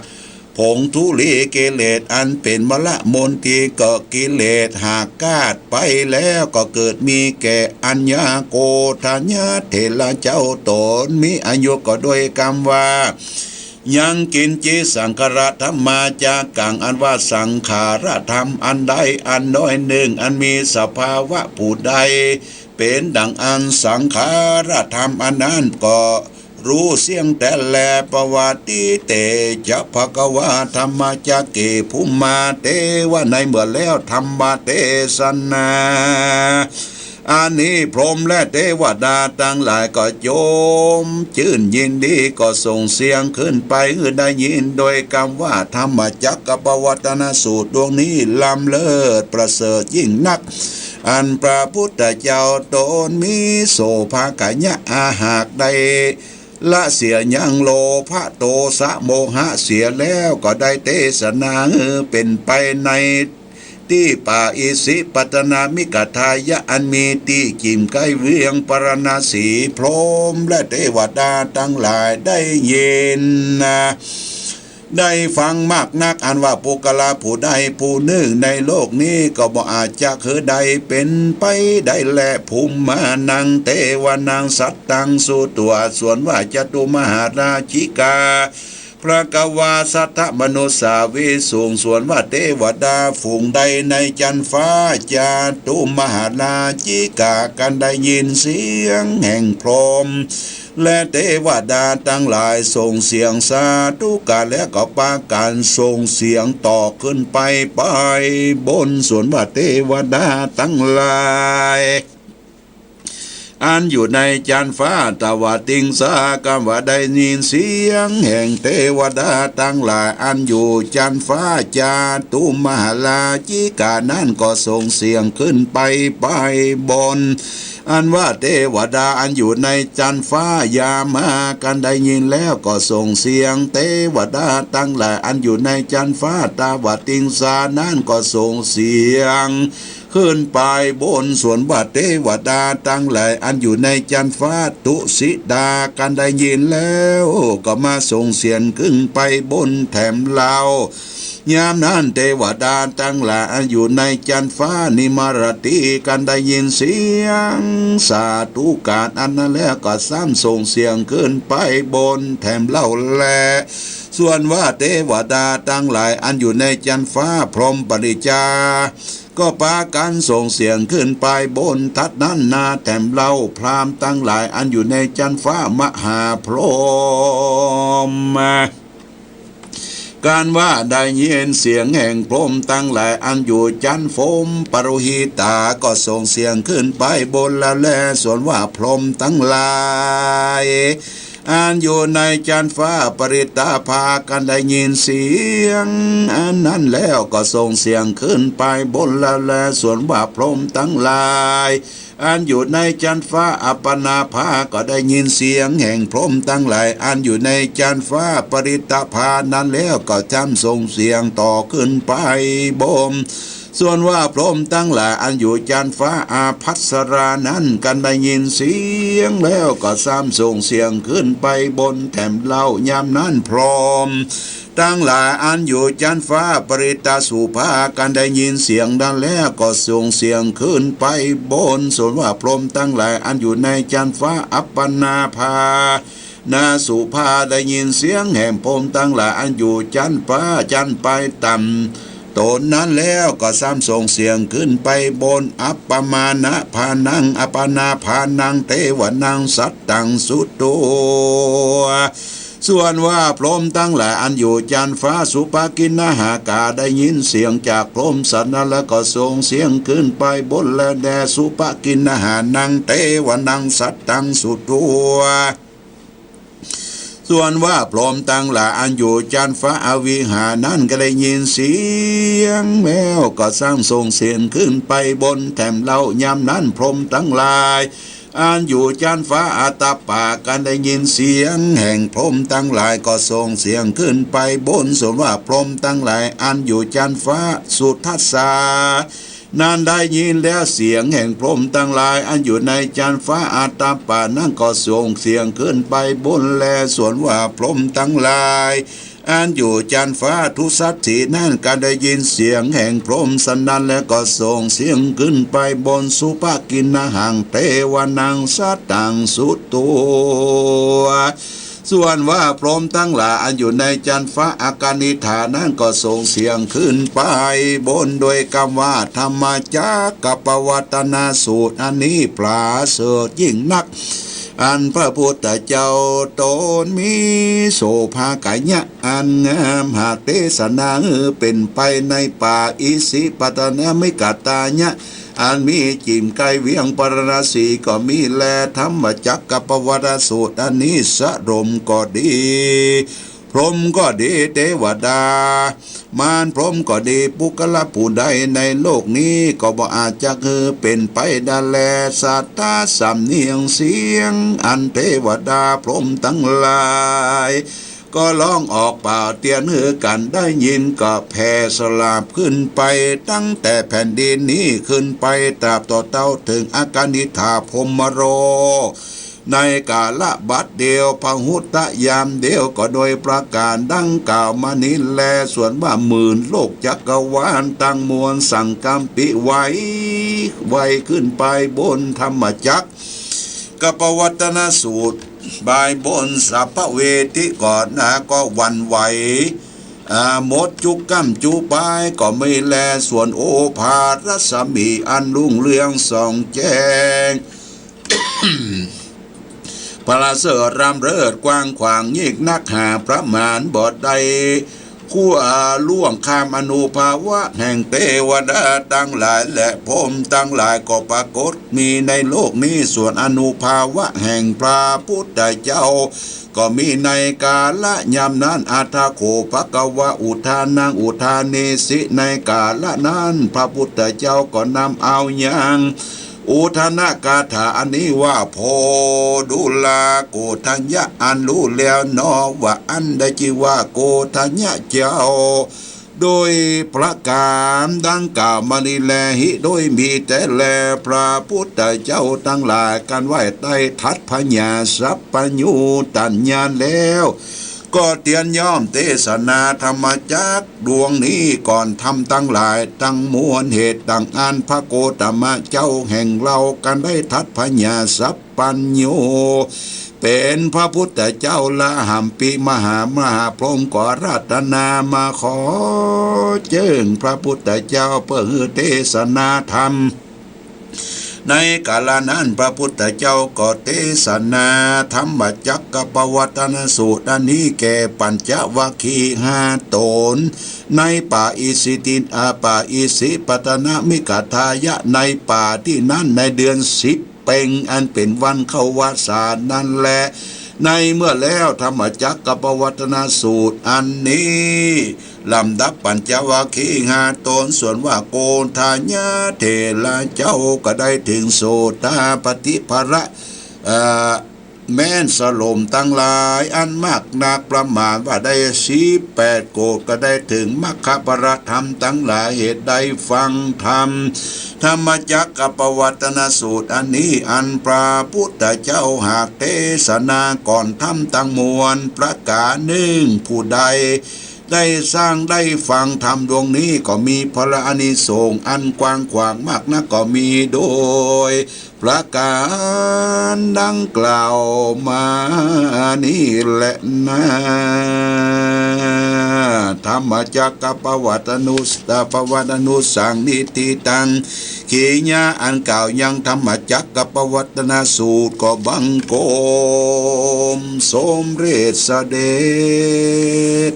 S1: ผงทุลีกิเลสอันเป็นมละมนทีก็กิเลสหากกาดไปแล้วก็เกิดมีแก่อัญญาโกฏัญญาเถระเจ้าตนมีอายุก็โดยกรรมว่ายังกินจิสังขารธรรมาจากกังอันว่าสังขารธรรมอันใดอันน้อยหนึ่งอันมีสภาวะผู้ใดเป็นดังอันสังขารธรรมอันนั้นก็รู้เสียงแต่แลปวัติเตจะภกวาธรรมจักเกภูมาเตว่าในเมื่อแล้วธรรมเทศนาอันนี้พรหมและเทวดาทั้งหลายก็โยมชื่นยินดีก็ส่งเสียงขึ้นไปได้ยินโดยคำว่าธรรมจักรปวัตนสูตรดวงนี้ล้ำเลิศประเสริฐยิ่งนักอันพระพุทธเจ้าตนมีโสภาขยะอาหากใด ละเสียยังโลภะโตสะโมหะเสียแล้วก็ได้เทศนาเป็นไปในที่ป่าอิสิปตนามิกทายะอันมีที่จิมใกล้เวียงปรณสีพรหมและเทวดาทั้งหลายได้เย็นได้ฟังมากนักอันว่าปุกลาผู้ใดผู้หนึ่งในโลกนี้ก็บ่อาจจะคือใดเป็นไปได้แลภูมิมานังเทวานังสัตตังสุตัวส่วนว่าจตุมหาราชิกาพระกวาสัทธมนุสาวิสูงส่วนว่าเทวดาฝูงใดในจันฟ้าจาตุมหาราชิกากันได้ยินเสียงแห่งพรหมและเทวดาทั้งหลายส่งเสียงสาธุการและก็ปาการส่งเสียงต่อขึ้นไปบนส่วนว่าเทวดาทั้งหลายอันอยู่ในจันฟ้าตวาติงสากรรมว่าได้ยินเสียงแห่งเทวดาทั้งหลายอันอยู่จันฟ้าจาตุมหาราชิกานั้นก็ส่งเสียงขึ้นไปบนอันว่าเทวดาอันอยู่ในจันฟ้ายามากันได้ยินแล้วก็ส่งเสียงเทวดาทั้งหลายอันอยู่ในจันฟ้าตาวติงสานั้นก็ส่งเสียงขึ้นไปบนส่วนว่าเทวดาทั้งหลายอันอยู่ในจันฟ้าตุสิดากันได้ยินแล้วก็มาส่งเสียงขึ้นไปบนแถมเรายามนั้นเทวดาทั้งหลายอันอยู่ในจันฟ้านิมารติกันได้ยินเสียงสาธุการอันนั้นแล้วก็ซ้ำส่งเสียงขึ้นไปบนแถมเล่าแลส่วนว่าเทวดาทั้งหลายอันอยู่ในจันฟ้าพรหมปริจาก็ปากันส่งเสียงขึ้นไปบนทัดนั้นนาแถมเล่าพราหมณ์ทั้งหลายอันอยู่ในจันฟ้ามหาพรหมการว่าได้ยินเสียงแห่งพรหมตั้งหลายอันอยู่จันโฟมปรุหิตาก็ส่งเสียงขึ้นไปบนละแลส่วนว่าพรหมตั้งหลายอันอยู่ในจันฟ้าปริตาภากันได้ยินเสียงอันนั้นแล้วก็ส่งเสียงขึ้นไปบนละแลส่วนว่าพรหมตั้งหลายอันอยู่ในจันฟ้าอัปปนาภาก็ได้ยินเสียงแห่งพรหมทั้งหลายอันอยู่ในจันฟ้าปริตาภานั้นแล้วก็จำส่งเสียงต่อขึ้นไปบนส่วนว่าพรหมทั้งหลายอันอยู่จันฟ้าอาภัสรานั้นกันได้ยินเสียงแล้วก็ซ้ำส่งเสียงขึ้นไปบนแถมเล่ายามนั้นพรหมทั้งหลายอันอยู่จันฟ้าปริตาสุภากันได้ยินเสียงนั้นแล้วก็ส่งเสียงขึ้นไปบนส่วนว่าพรหมทั้งหลายอันอยู่ในจันฟ้าอัปปนาภานาสุภาได้ยินเสียงแห่งพรหมทั้งหลายอันอยู่จันฟ้าจันไปต่ำตนนั้นแล้วก็ซ้ำส่งเสียงขึ้นไปบนอัปปมานะพานังอัปปนาพานังเทวนังสัตตังสุตโตส่วนว่าพรหมทั้งหลายอันอยู่จันฟ้าสุภกินหากาได้ยินเสียงจากพรหมสันนั้นแล้วก็ส่งเสียงขึ้นไปบนและแด่สุภกินหานังเทวนังสัตตังสุตโตส่วนว่าพรหมตั้งหลายอันอยู่จันฟ้าอวิหานั้นก็ได้ยินเสียงแมวก็สร้างส่งเสียงขึ้นไปบนแถมเล่ายามนั้นพรหมทั้งหลายอันอยู่จันฟ้าอาตาปากันได้ยินเสียงแห่งพรหมทั้งหลายก็ส่งเสียงขึ้นไปบนส่วนว่าพรหมทั้งหลายอันอยู่จันฟ้าสุทัสสานานได้ยินแล้วเสียงแห่งพรหมทั้งหลายอันอยู่ในจันฟ้าอาตาปานั่นก็ส่งเสียงขึ้นไปบนแลส่วนว่าพรหมทั้งหลายอันอยู่จันฟ้าทุสัตถีนั่นก็ได้ยินเสียงแห่งพรหมสนั่นแล้วก็ส่งเสียงขึ้นไปบนสุภกินหังเทวนังสัตตังสุตโตส่วนว่าพรหมทั้งหลายอันอยู่ในจันฟ้าอากานิฐานั้นก็ส่งเสียงขึ้นไปบนโดยคำว่าธรรมจักกับปวัตนาสูตรอันนี้ปราเสริฐยิ่งนักอันพระพุทธเจ้าตนมีโสภากายะอันงามหากเทศนาเป็นไปในป่าอิสิปตนะมิกตายะอันมีจิมไกเวียงปรณสีก็มีแลธรรมจักกับปวัตสูตรอันนี้สรมก็ดีพ พรหมก็ดีเทวดามารพรหมก็ดีปุกละผู้ใดในโลกนี้ก็บ่อาจจะคือเป็นไปได้แลสัตตาสำเนียงเสียงอันเทวดาพรหมทั้งหลายก็ร้องออกเป่าเตียนหือกันได้ยินก็แผ่สลาบขึ้นไปตั้งแต่แผ่นดินนี้ขึ้นไปตราบต่อเต้าถึงอากานิธาพรหมโรในกาละบัดเดียวพหุตะยามเดียวก็โดยประการดังกล่าวมานี้แลส่วนว่าหมื่นโลกจักรวาลตั้งมวลสั่งกรรมปิไว้ขึ้นไปบนธรรมจักรกปวัตนสูตรบายบนสัพพเวทิก่อนนะก็วันไหวหมดจุกกั้มจูปายก็ไม่แลส่วนโอภาสรัศมีอันรุ่งเรืองส่องแจ้ง พระเสริฐรำเริดกว้างขวางยิ่งนักหาประมาณบอดใดคู่ล่วงข้ามอนุภาวะแห่งเทวดาตั้งหลายและพรหมตั้งหลายก็ปรากฏมีในโลกนี้ส่วนอนุภาวะแห่งพระพุทธเจ้าก็มีในกาละยามนั้นอัฏฐโขภควะอุทานังอุทาเนสิในกาละนั้นพระพุทธเจ้าก็นำเอาอย่างอุทานกาถาอันนี้ว่าโพดุลาโกทัญญะอันรู้แล้วนอว่าอันได้ชื่อว่าโกทัญญะเจ้าโดยประการดังกล่าวมานีแลหิโดยมีแต่แลพระพุทธเจ้าทั้งหลายกันไหวใต้ทัดพญาสัพพญูตัญญาแล้วก็เตียนย่อมเทศนาธรรมจักดวงนี้ก่อนทำตั้งหลายตั้งมวลเหตุตั้งอันพระโกตมะเจ้าแห่งเรากันได้ทัดพญาสัพพัญญูเป็นพระพุทธเจ้าละหัมปิมหาพรหมก็ราตนามาขอเจิญพระพุทธเจ้าเพื่อเทศนาธรรมในกาลนั้นพระพุทธเจ้าก็เทศนาธรรมจักรปวัตนสูตรอันนี้แก่ปัญจวัคคีย์ห้าตนในป่าอิสิตินป่าอิสิปตนะมิกทายะในป่าที่นั้นในเดือน10 เพ็งอันเป็นวันเข้าวาสานั่นแหละในเมื่อแล้วธรรมจักรปวัตนสูตรอันนี้ลำดับปัญจวัคคีย์ห้าตนส่วนว่าโกณฑัญญะเถระเจ้าก็ได้ถึงโสตาปฏิภระแม้นสลมตั้งหลายอันมากนักประมาณว่าได้18 โกฏก็ได้ถึงมรรคปรธรรมตั้งหลายเหตุใดฟังธรรมธรรมจักรปวัตนสูตรอันนี้อันพระพุทธเจ้าหากเทศนาก่อนธรรมตั้งมวลประกาศหนึ่งผู้ใดได้สร้างได้ฟังธรรมดวงนี้ก็มีพระอานิสงส์อันกว้างขวางมากนักก็มีโดยประการดังกล่าวมานี่แหละนะธรรมจักรปวัตนุสังนิติตังขีญาอันกล่าวยังธรรมจักรปวัตนสูตรก็บังโกมสมเร็จเสด็จ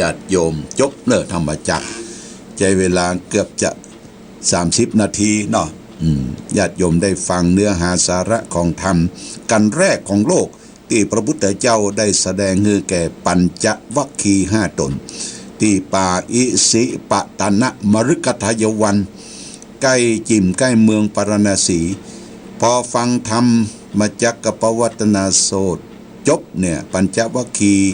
S1: ญาติโยมจบเนื้อธรรมจักรใจเวลาเกือบจะ30 นาทีเนาะญาติโยมได้ฟังเนื้อหาสาระของธรรมกันแรกของโลกที่พระพุทธเจ้าได้แสดงให้แก่ปัญจวัคคีย์5 ตนที่ป่าอิสิปตนะมฤคทายวันใกล้จิมใกล้เมืองปารณสีพอฟังธรรมมาจักรปวัตนสูตรจบเนี่ยปัญจวัคคีย์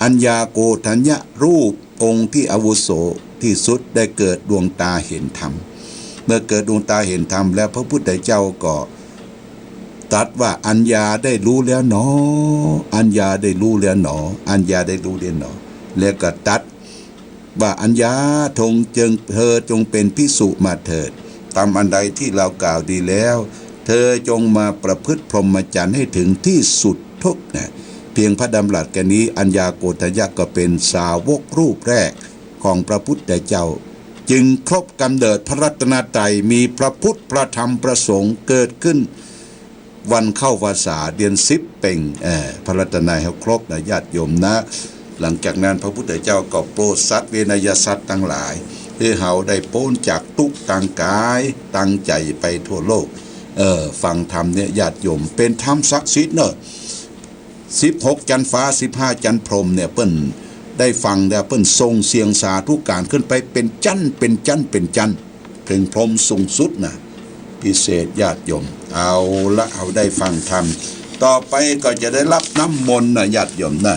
S1: อัญญาโกฏัญญะรูปองค์ที่อาวุโสที่สุดได้เกิดดวงตาเห็นธรรมเมื่อเกิดดวงตาเห็นธรรมแล้วพระพุทธเจ้าก็ตรัสว่าอัญญาได้รู้แล้วหนออัญญาได้รู้แล้วหนออัญญาได้รู้แล้วหนอแล้วก็ตรัสว่าอัญญาเธอจงเป็นภิกษุมาเถิดตามอันใดที่เรากล่าวดีแล้วเธอจงมาประพฤติพรหมจรรย์ให้ถึงที่สุดทุกนะเพียงพระดำรัสแค่นี้อัญญาโกฏัญญะก็เป็นสาวกรูปแรกของพระพุทธเจ้าจึงครบกำเนิดพระรัตนตรัยมีพระพุทธพระธรรมพระสงฆ์เกิดขึ้นวันเข้าพรรษาเดือน10 เพ็งพระรัตนตรัยครบนะญาติโยมนะหลังจากนั้นพระพุทธเจ้าก็โปรดสัตว์เวนยสัตว์ทั้งหลายคือเฮาได้พ้นจากทุกข์ทางกายตั้งใจไปทั่วโลกฟังธรรมเนี่ยญาติโยมเป็นธรรมศักดิ์สิทธิ์เนอะ 16จันทร์ฟ้า15จันทร์พรหมเนี่ยเปิ้นได้ฟังแล้วเปิ้นทรงเสียงสาธุการขึ้นไปเป็นจันเป็นจันเป็นจันถึงพรหมสูงสุดนะพิเศษญาติโยมเอาละเอาได้ฟังธรรมต่อไปก็จะได้รับน้ำมนต์นะญาติโยมนะ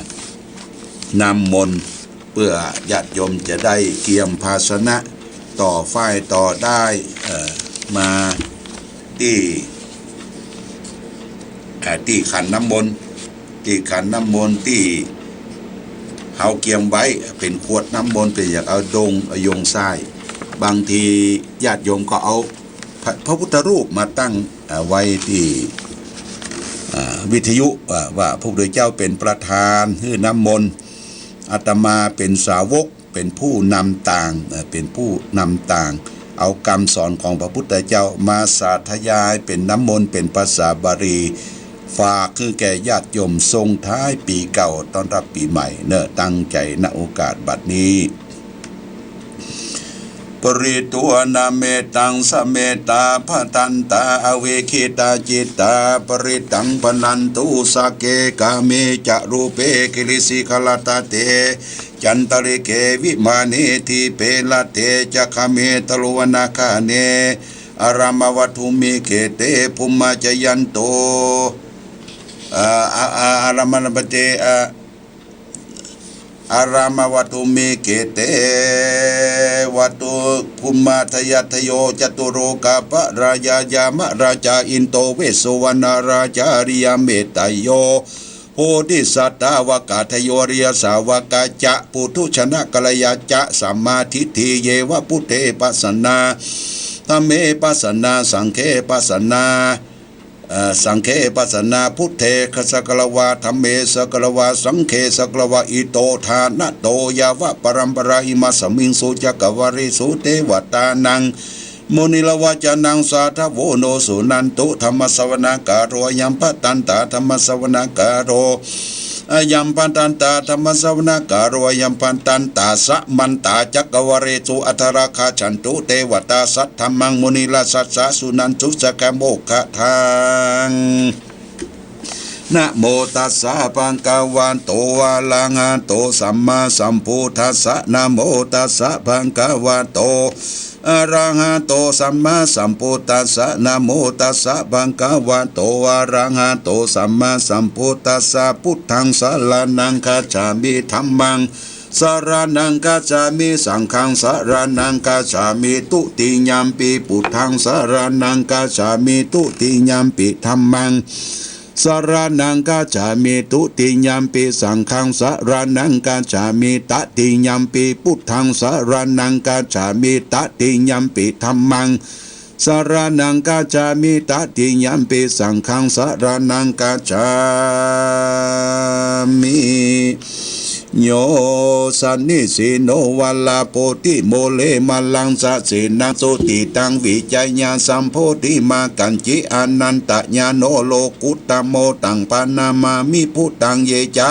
S1: น้ำมนต์เพื่อญาติโยมจะได้เกียมภาชนะต่อฝ้ายต่อได้มาที่ขันน้ำมนต์ที่ขันน้ำมนต์ที่เฮาเกียมไว้เป็นขวดน้ำมนต์เป็นอย่างเอาดงเอายงทรายบางทีญาติโยมก็เอาพระพุทธรูปมาตั้งไว้ที่วิทยุว่าพระพุทธเจ้าเป็นประธานให้น้ำมนต์อาตมาเป็นสาวกเป็นผู้นำต่างเป็นผู้นำต่างเอาคำสอนของพระพุทธเจ้ามาสาธยายเป็นน้ำมนต์เป็นภาษาบาลีฝากคือแก่ญาติโยมทรงท้ายปีเก่าต้อนรับปีใหม่เนอะตั้งใจณโอกาสบัดนี้ปริตัวนาเมตังสเมตาพตันตาอเวคิตาจิตตาปริตังปนันตุสเกกาเมจะรูเปกิริสิขลตาเตจันตริเกวิมานิทิเปลเตจะคเมตโลวนาคาเนอารามวัตุมิเขเตภุมมาจยันโตอารามนปเตอารามวัตุมิเกเตวัตุภุมมาทยัตโยจตุโรกาปราญายามราชาอินโตเวสวนาราชาริยเมตโยโพธิสัตตาวกาทโยริยสาวกาจะปุถุชนะกัลยาจะสัมมาทิฏฐิเยวะพุทเทปัสสนาธัมเมปัสสนาสังฆเปัสสนาสังฆปัสสนาพุทเทขสกลวาธัมเมสกลวาสังฆสกลวาอิโตทานะโตยาวะปรัมปราหิมัสมิงสุจักวาริสุเทวตานังมุนิลวาจานังสาทโวโนสุนันตุธรรมสวนาการโรยัมปตันตาธรรมสวนาการโรยัมปันตันตาธรรมสวนาการโรยัมปันตันตาสะมันตาจักวาริสุอัทราคาฉันตุเทวตาสัทธรรมังมุนิลาสัสสะสุนันตุสกโมกขะทังนะโมตัสสะภะคะวะโตอะระหะโตสัมมาสัมพุทธัสสะนะโมตัสสะภะคะวะโตอะระหะโตสัมมาสัมพุทธัสสะนะโมตัสสะภะคะวะโตอะระหะโตสัมมาสัมพุทธัสสะพุทธังสรณังคัจฉามิธัมมังสรณังคัจฉามิสังฆังสรณังคัจฉามิตุติยัมปิพุทธังสรณังคัจฉามิตุติยัมปิธัมมังสรณังกัจฉามิตุติยัมปิสังฆังสรณังกัจฉามิตติยัมปิพุทธังสรณังกัจฉามิตติยัมปิธัมมังสรณังกัจฉามิตติยัมปิสังฆังสรณังกัจฉามิโยสันนิสิโนวัลลาโพธิโมเลมัลลังสัสสินังโสติตังวิจัยญาสัมโพธิมากัญจิอนันตญาโนโลกุตตโมตังปานามามิพุทธังเยจะ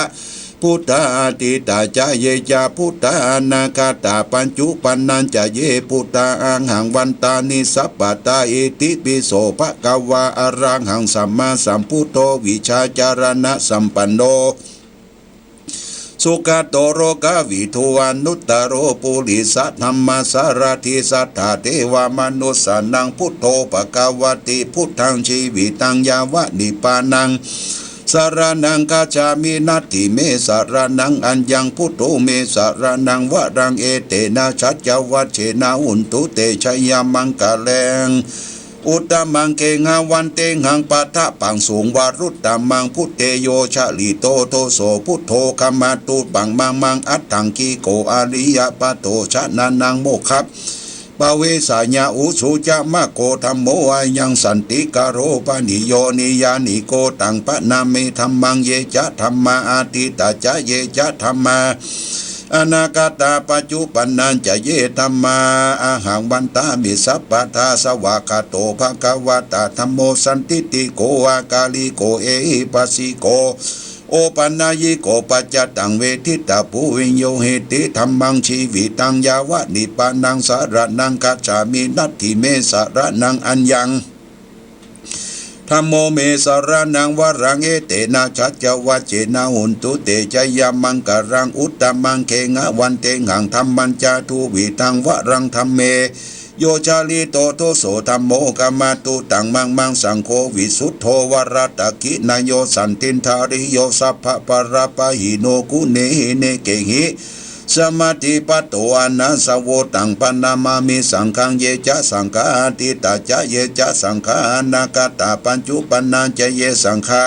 S1: พุทธาติตาจะเยจะพุทธานาคาตาปัญจุปันนันจะเยพุทธาอังหังวันตานิสัพพตาอิติปิโสภะคะวาอะระหังสัมมาสัมพุทโธวิชาจารณะสัมปันโนสุขโตโรกาวิทูวานุตตโรปุริสัทธัมมาสารทิสัทธาเทวามนุสสานังพุทโธภควติพุทธังชีวิตังยาวะนิปานังสารนังกัจฉามินัตถิเมสารนังอัญญังพุทโธเมสารนังวะรังเอเตนะชัจจวัชเชนะอุนตุเตชยามังกะแลงอุตตมังเกงาวันเตหังปัทะปังสูงวารุตตมังพุทเตโยชะลิโตโตโสพุทโธคมาตุปังมังมังอัตถังกีโกอาริยปะโตชะนานังโมคับปเวสาญาอุสุจะมะโกธัมโมอายังสันติกโรปะนิโยนิยานิโกตังปะนามิธัมมังเยจะธัมมาอาติตาจะเยจะธัมมาอนาคตาปัจจุปันนันจะเยธัมมาอาหังวันตามิสัพพทาสวากาโตภควตาธัมโมสันติติโกอากาลิโกเอหิปัสสิโกโอปัญญยิโกปัจจตังเวทิตาภูวิญโยเหติธัมมังชีวิตังยาวะนิปานังสารนังกัจฉามินัตถิเมสารนังอัญญัง ธัมโมเมสรนังวรังเอเตนะชัจจวัจเจนะหุนตุเตจยามังกรังอุตตมังเคงะวันเตหังธรรมัญจาทุวิทังวรังธรรมเมโยชาลิโตโตโสธัมโมกัมมาตุตังมังมังสังโฆวิสุทโธวรตะกินโยสันตินทาริโยสัพพะปะระปะหิโนกุเนหิเนเกหิสมาธิปัตโตอนัสสโวตังปนามามิสังฆังเยจะสังฆาติตาจะเยจะสังฆานาคตาปัญจุปนัญจะเยสังฆา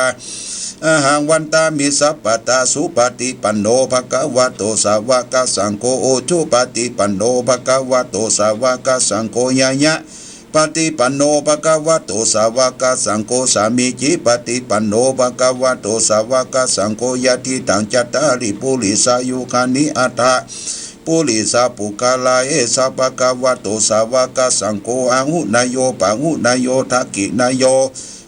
S1: อาหังวันตามิสัพพตาสุปฏิปันโนภะคะวะโตสาวกสังโฆโอชุปฏิปันโนภะคะวะโตสาวกสังโฆยะยะปฏิปันโนภะคะวะโตสาวกสังโฆสามิจิปฏิปันโนภะคะวะโตสาวกสังโฆยะติตังจัตตาริปุริสายุคานิอัตถะปุริสาปุกาลาเอสะภะคะวะโตสาวกสังโฆอะหุนายโยปะหุนายโยทักขินายโย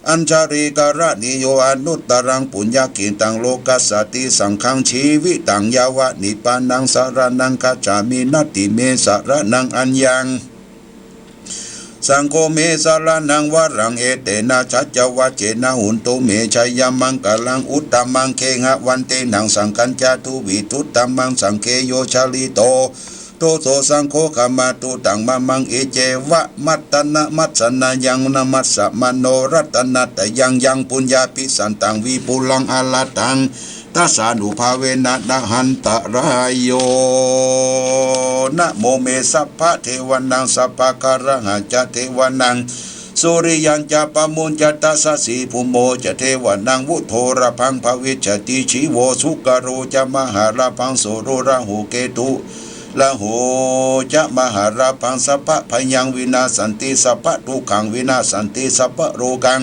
S1: อัญชาริการะนิโยอนุตตรังปุญญากิตังโลกัสสติสังฆังชีวิตังยาวะนิปานังสารนังคัจฉามินัตติเมสารนังอัญญังสังโฆเมสารนังวรังเอเตนะชัจจวัจเจนะหุนตุเมชัยยมังกลังอุตตมังเคหะวันเตนังสังคัญจาทุวิทุตตมังสังเคโยชาลิโตโตโสสังโฆขมาตุตังมะมังเอเจวะมัตตนะมัสสนายังนมัสสะมโนรัตนะตยังปุญญาภิสันตังวิปุลังอลตังตัสสานุภาเวนะนะหันตรายโยนะโมเมสัพพะเทวนังสัพพะคะระหังจะเทวนังสุริยัญจะปะมุญจะตัสสะสีภูโมจะเทวนังวุโธระพังภวิชติชีโวสุกโรจะมหาราพังโสโรระหูเกตุละโหจะมหาราพังสัพพะพยังวินาสันติสัพพะทุกขังวินาสันติสัพพะโรกัง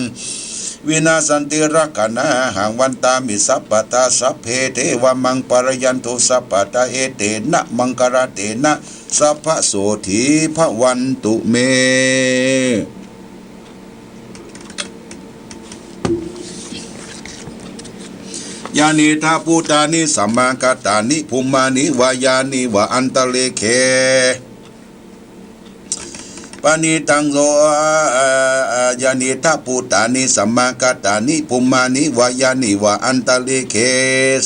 S1: วินาสันติรักขณาหังวันตามิสัพพตาสัพเพเทวมังปรยันตุสัพพตาเอเตนะมังกรเตนะสัพพะโสธีพระวันตุเมยานิทาภูตานิสัมมากตานิภูมานิวายานิวะอันตะเลเคปานิตังโสยานิทาภูตานิสัมมากตานิภูมานิวายานิวะอันตะเลเค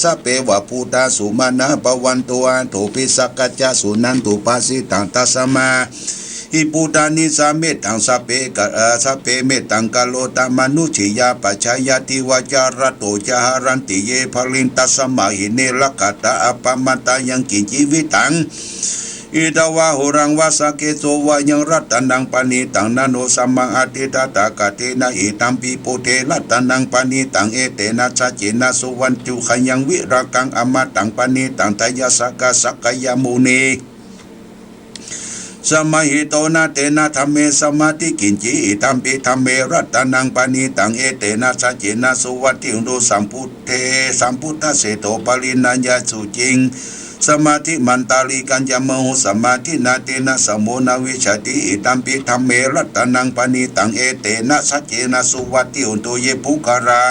S1: สเปวะภูตาสุมานะปวันตุอันโทปิสักกัจจสุนันตุปัสสิตังตัสมาหิปุตานิสาเมตังสเปกสเปเมตังกาโลตามนุชิยาปัจจายติวจารโตจารันติเยภลินตัสมาหิเนลกตาอปมัตตายังกินชีวิตังอิตาวะหุรังวาสเกโสวายังรัตนังปานิตังนาโนสัมมังอติตตากเตนะอิตัมปิโปเทรัตนังปานิตังเอเตนะสัจเจนะสุวันจุขยังวิรากังอมตังปานิตังตยสักกะสักกยมุนีสมัยโตนะเตนะธรรมเมสมาธิกินจิธรรมปิธรรมเมรัตนังปานิตังเอเตนะสัจเจนะสุวัติอุโดสัมพุทเทสัมพุทธเสโตปรินัญญาสุจิงสมาธิมันตาลีกัญญมหุสมาธินาเตนะสมุนาวิชติธรรมปิธรรมเมรัตนังปานิตังเอเตนะสัจเจนะสุวัติอุโดเยภุคารา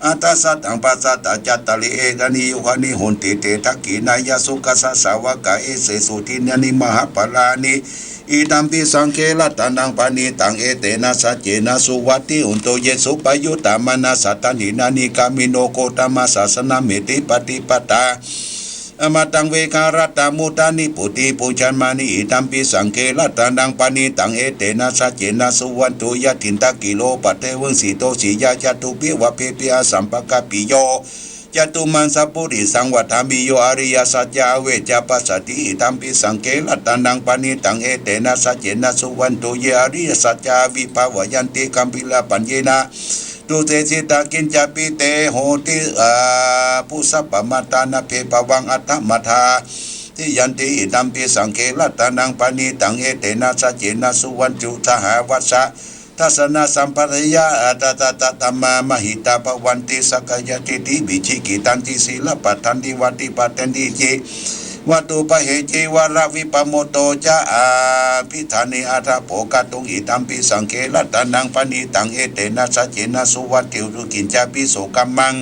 S1: อัตสัตังปัสสัตจัตตลิเอกนิยุคานิหุนติเตทักขินายสุกัสสะสาวกะเอเสสุทิญนิมหาปลานิอิตัมปิสังเครัตนังปานิตังเอเตนะสัจเจนะสุวัติอุนโตเยสุปยุตตามานาสัตตันหินานิกามิโนโคตมัสสะสนาเมติปฏิปตาอมตังเวคารัตตามุตานิปุติปุจันมานิอิตัมปิสังเครัตนังปานิตังเอเตนะสัจเจนะสุวันตุยะถินตะกิโลปะเทวงสีโตสียาจตุปิวะเพปิอาสัมปะกะปิโยจตุมันสัพพุริสังวัฏามิโยอริยสัจจาเวจปัสสติอิตัมปิสังเครัตนังปานิตังเอเตนะสัจเจนะสุวันตุเยอริยสัจจาวิภาวยันติกัมปิลาปัญเยนะตุเตสิตากินจปิเตโหติปุสัพพมัตตานะเพปวังอัตตมัทธาที่ยันติอิตัมปิสังเครัตนังปานิตังเอเตนะสัจเจนะสุวันตุสหวัสสะทัศนสัมปทยาตตตธรรมามหิตาปวันติสกยติติบิชิกิตันติศีลปัฏฐันติวัติปัฏฐันติจิวัตุปะเหจิวรวิปโมโตจะพิธานิอาทาโภกตุงอิตัมปิสังเครัตนังปานิตังเอเตนะสัจเจนะสุวัติอุกินจาปิโสกัมมัง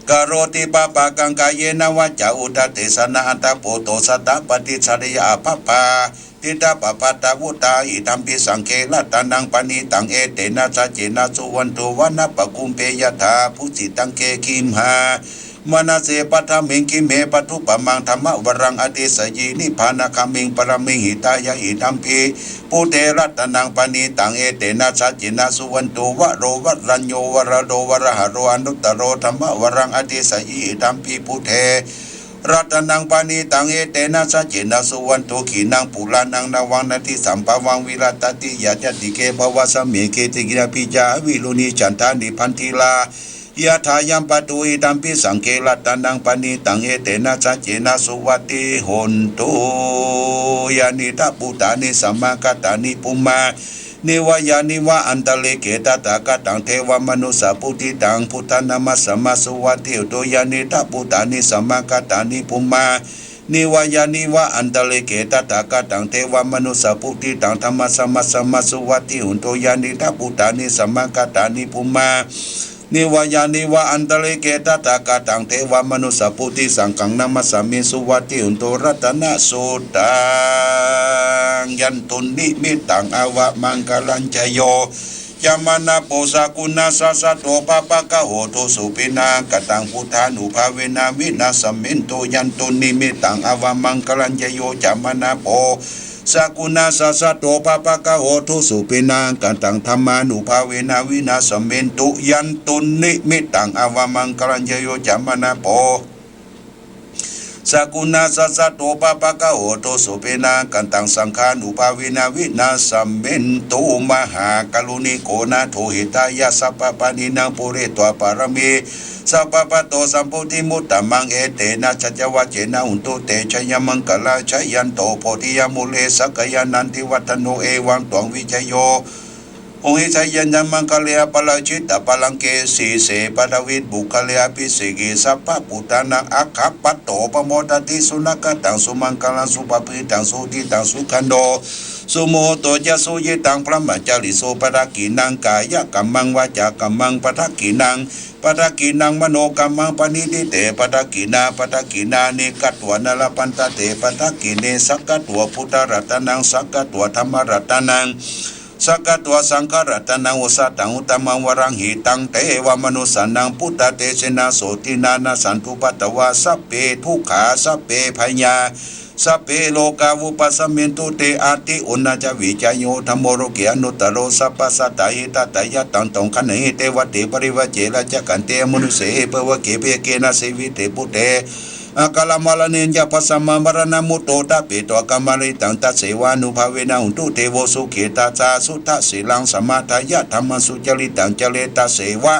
S1: กโรติปะปะกังกายเยนวัจจาอุตเตสนาอันตโปโตสัตตปฏิสัริยาภปาทิตาปปตาวุตาอิตัมปิสังเคลตันังปณิตังเอเตนะสัจเจนะสุวันตุวนะปะกุมเปยถาภุสิตังเกคิมหามนาเสปัทมิงคิเมปทุปมังธรรมวรังอติสยีนิพานาคามิงปรมิงหิตายะอิตัมปีปุเตรัตนังปณิตังเอเตนะสัจเจนะสุวันตุวะโรวรัญโยวรโดวรหะโรอนุตตโรธรรมวรังอติสยีอิตัมปีปุเทรัตนังปานิตังเอเตนะสัจเจนะสุวันตุขีนังปุลานังนาวังนาทิสัมปวังวิรัตติยาจติเกภวะสเมเกติกินาปิจาวิลุนีจันทานิพันธิลายะทายัมปตุอิตัมปิสังเกลัตตันังปานิตังเอเตนะสัจเจนะสุวัติหนตุยานิตาปุตานิสัมมากัตตานิปุมมานิวายานิวะอันตะเลเกตตากตังเทวมนุสปุติตังพุทธนามัสสมาสุวัติโตยานิตาปุตานิสัมมากัตตานิปุมมานิวายานิวะอันตะเลเกตตากตังเทวมนุสปุติตังธรรมสมาสมาสุวัติหุนโตยานิตาปุตานิสัมมากัตตานิปุมมานิวายานิวะอันตะเลเกตตากตังเทวมนุสปุติสังฆังนามัสสามิสุวัติหุนโตรัตนะโสตังยันตุนิมิตังอวะมังคลัญจโยยามานาโปสากุณาสัสสะโตปะปะกะโหตุสุปินากตังพุทธานุภาเวนะวินาสมินโตยันตุนิมิตังอวะมังคลัญจโยยามานาโปสากุณาสัสสะโตปะปะกะโหตุสุปินากตังธรรมานุภาเวนะวินาสมินตุยันตุนิมิตังอวะมังคลัญจโยยามานาโปสกุณาสัสสะโตปะปะกะโหโตสุเปนากันตังสังฆานุภาวินาวินาสัมเมนตุมหากรุณิโกนาโทหิตายะสัพพปานินังปุเรตวปารมีสัพพปะโตสัมพุติมุตตมังเอเตนะชัจจวัจเจนะอุนตุเตชยมังกลาชยันโตโพธิยมุเลสกยานันติวัฒโนเอวังตวงวิจโยองค์ชัยยันยันมังคเลอปะลาจิตปะลังเกสีเสปะดาวิดบุคเลอภิสิกิสัพพะปุตตานังอัคคปัตโตปโมตติสุนักตังสุมังคลังสุปปิตังสุติตังสุขันโดสุโมโตจะสุยิตังพระมัจจาริโสปะทะกินังกายะกัมมังวาจากัมมังปะทะกินังปะทะกินังมโนกัมมังปณิทิเตปะทะกินานิกัตวนาลปันตเตปะทะกิเนสักกัตวพุทธรัตนังสักกัตวธรรมรัตนังสักกัตวสังฆรัตนังอุสตังอุตมังวรังหิตังเทวมนุสันนังพุทธเตชนะโสตินานาสันตุปัตตวาสัพเพทุกขาสัพเพพยาสัพเพโลกาวุปัสสมินตุเตอาติอุณาจวิจโยธรรมโรเกอนุตตโรสัพพสัตตาหิตตายะตังตงขันหิเตวะเตปริวะเจระจักันเตมนุเสเปวะเกเปเกนะเสวิเตปุเตอากาลมาลเนญญาปัสสมามรณมุตโตตะเปโตกามาริตังตัสเสวานุภาเวนะหุนตุเทโวสุเขตาจาสุทัสสิลังสมาทายะธรรมสุจริตังเจเลตัสเสวะ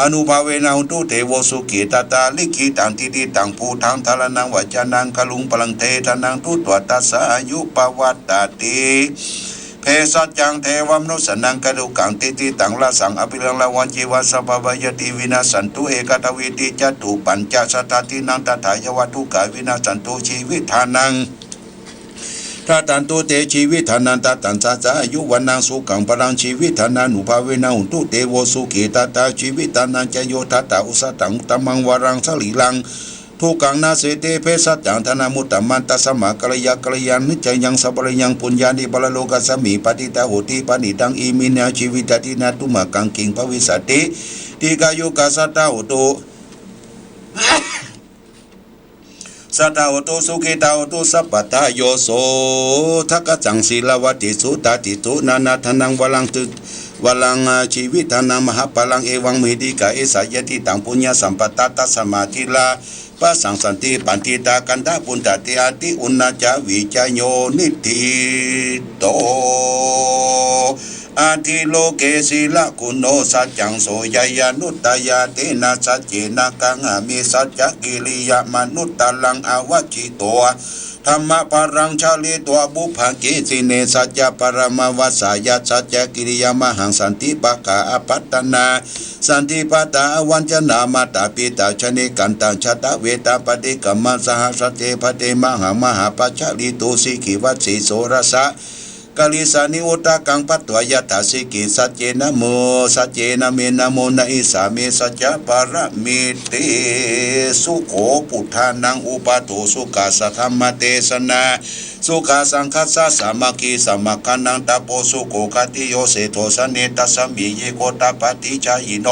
S1: อนุภาเวนะหุนตุเทโวสุเขตาตาลิขิตังทิติตังภูทังทารนังวัจจานังคลุงพลังเททนังทุตวตัสสะอายุปวัตตติเพสัจจังเทวมนุสนังกดุกังติติตังละสังอภิรังละวันจีวสัพพยติวินาสันตุเอกตวิติจตุปัญจสัตตินังตถายวัตถุกายวินาสันตุชีวิธานังถ้าตันตุเตชีวิธานันตตันสัจอายุวันนังสุขังพลังชีวิธานันุภาเวนะหุนตุเตโวสุขีตตาชีวิธานันจโยทัตตาอุสตังตมังวรังสลิลังทุกังนาเสเตเพสัจจังธนามุตตมันตัสมะกัลยานิจยังสัพพะยังปุญญานิบาลโลกัสสมิปฏิตาโหติปณิตังอิมินาชีวิตตินาตุมะกังกิงภวิสัตติติกายุกัสสตาโหตุสัตตาโหตุสุขิตาโหตุสัพพทาโยโสทักจังศีลวัติสุตติสุนานาทนังวลังตึกวลังชีวิตานามหาพลังเอวังมิดิกาเอสายติตังปุญญาสัมปตตสมาธิลาปัสสังสันติปันติตากันดาปุณตติอาติอุณาจาวิจโยนิติโตอาทิโลเกศิละกุโนสัจจังโสยายานุตตายาเตนะสัจเจนะกังอามิสัจจกิริยามนุตตลังอวัจจิโตธรรมะปรังชาลิตัวบุพกิสิเนสัจจะปรมวัสสายาสัจจะกิริยามหังสันติปะกาอปัตตนาสันติปัตตาวันจนามาตาปิตาชนิกันตังชตเวตาปฏิกัมมัสหสเตปเตมหามหาปัจจลิตุสิกิวัตสิโสรสะ กาลิสานิอุตกังปัตตวยตาสิกิสัจเจนะโมสัจเจนะเมนะโมนะอิสามิสัจจะปะระมิติสุโขพุทธานังอุปาโตสุขาสัทธรรมเทศนาสุขาสังคัสสะสามัคคีสมัคคันังตะโปสุโขคติโยเสโทสเนตัสสมิเยโกตปฏิจายิโน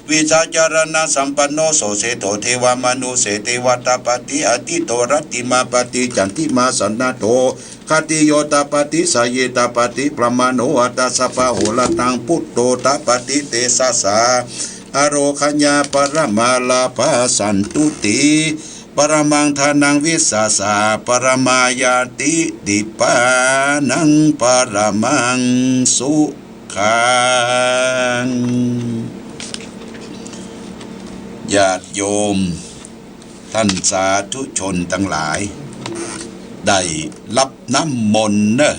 S1: วิชาจารณะสัมปันโนโสเสโตเทวมนุเสเทวตปฏิอติโตรัตติมาปฏิจันติมาสันนาโตคติโยตปฏิสายตปฏิประมาโนอัตสปะโหลตังพุทโตตปฏิเตสะสาอโรคญาปรมาลาภสันตุติปรมังทานังวิสาสาปรมายาติดิปานังปรมังสุขังญาติโยมท่านสาธุชนทั้งหลายได้รับน้ำมนต์นะ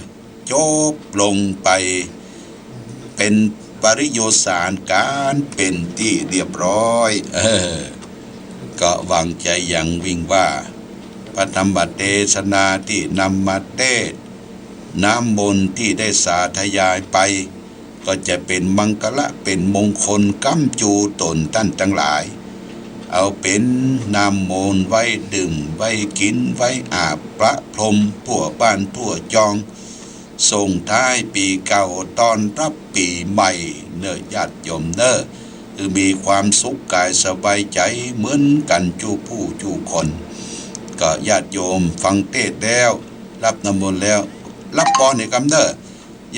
S1: จบลงไปเป็นปริโยสารการเป็นที่เรียบร้อยก็วางใจอย่างวิ่งว่าพระธรรมเทศนาที่นำมาเทศน์น้ำมนต์ที่ได้สาธยายไปก็จะเป็นมังคละเป็นมงคลก้ำจูตนท่านทั้งหลายเอาเป็นน้ำมนต์ไว้ดื่มไว้กินไว้อาบพระพรหมทั่วบ้านทั่วจองส่งท้ายปีเก่าตอนรับปีใหม่เนอญาติโยมเนอคือมีความสุขกายสบายใจเหมือนกันจูผู้จูคนก็ญาติโยมฟังเทศแล้วรับน้ำมนต์แล้วรับพรในคำเนอ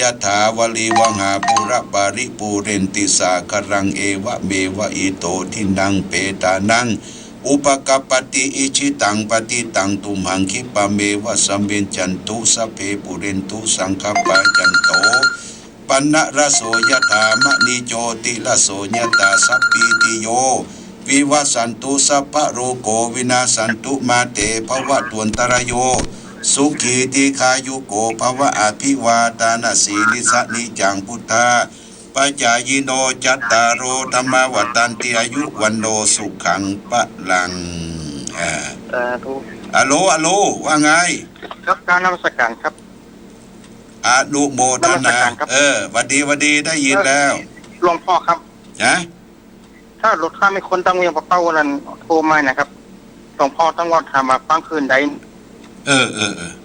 S1: ยะถาวลีวังหาปุระปาริปูเรนติสาครังเอวะเมวะอิโตทินังเปตานังอุปกปปติอิชิตังปฏิตังตุมหังคิปะเมวะสัมเบญจันตุสัพเพปุเรนตุสังคปะจันโตปันนะระโสยถามณิโจติละโสยตาสัพพิติโยวิวัสสันตุสัพพะโรโกวินาสันตุมาเตภวะตวนตรโยสุขีติขายุโกภวะอภิวาทานาสีลิสะนิจังพุทธาปัจจายิโนจัตตารโอธรรมวัฏันติอายุวันโนสุขังปะลังอะโลว่าไง
S3: ครับการนมัสการครับ
S1: อนุโมทนาวันดีได้ยินแล้ว
S3: หลวงพ่อครับ
S1: นะ
S3: ถ้ารถข้าไม่คนตั้งเวียงปะเป้าวันนั้นโทรมานะครับหลวงพ่อต้องวัดทำมาฟังคืนใด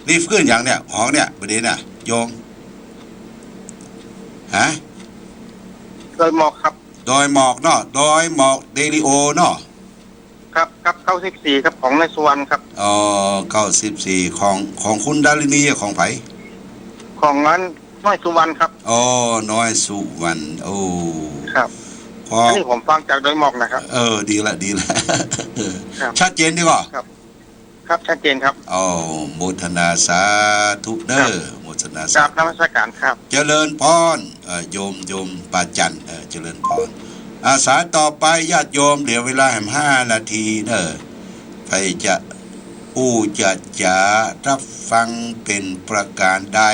S1: รีบขึ้นอย่างเนี้ยหองเนี่ยประเด็นน่ะโยมฮะ
S3: โดยหมอกครับ
S1: โดยหมอกเนาะโดยหมอกเดลิโอเนาะ
S3: ครับ94ครับของนายสุวรรณครับ
S1: 94ของคุณดารินีของไผ
S3: ของนั้นน้อยสุวรรณครับ
S1: น้อยสุวรรณ
S3: ครับอันนี้ผมฟังจากโดยหมอกนะครับ
S1: ดีละชัดเจนดีกว่า
S3: ครับชัดเจนครับ
S1: โมทนาสาธุเด้อโมทนาสาธุ
S3: นมัสการครับ
S1: เจริญพรโยมปาจันเจริญพรอาสาต่อไปญาติโยมเหลือเวลา5 นาทีเด้อใครจะจะรับฟังเป็นประการใด0819515864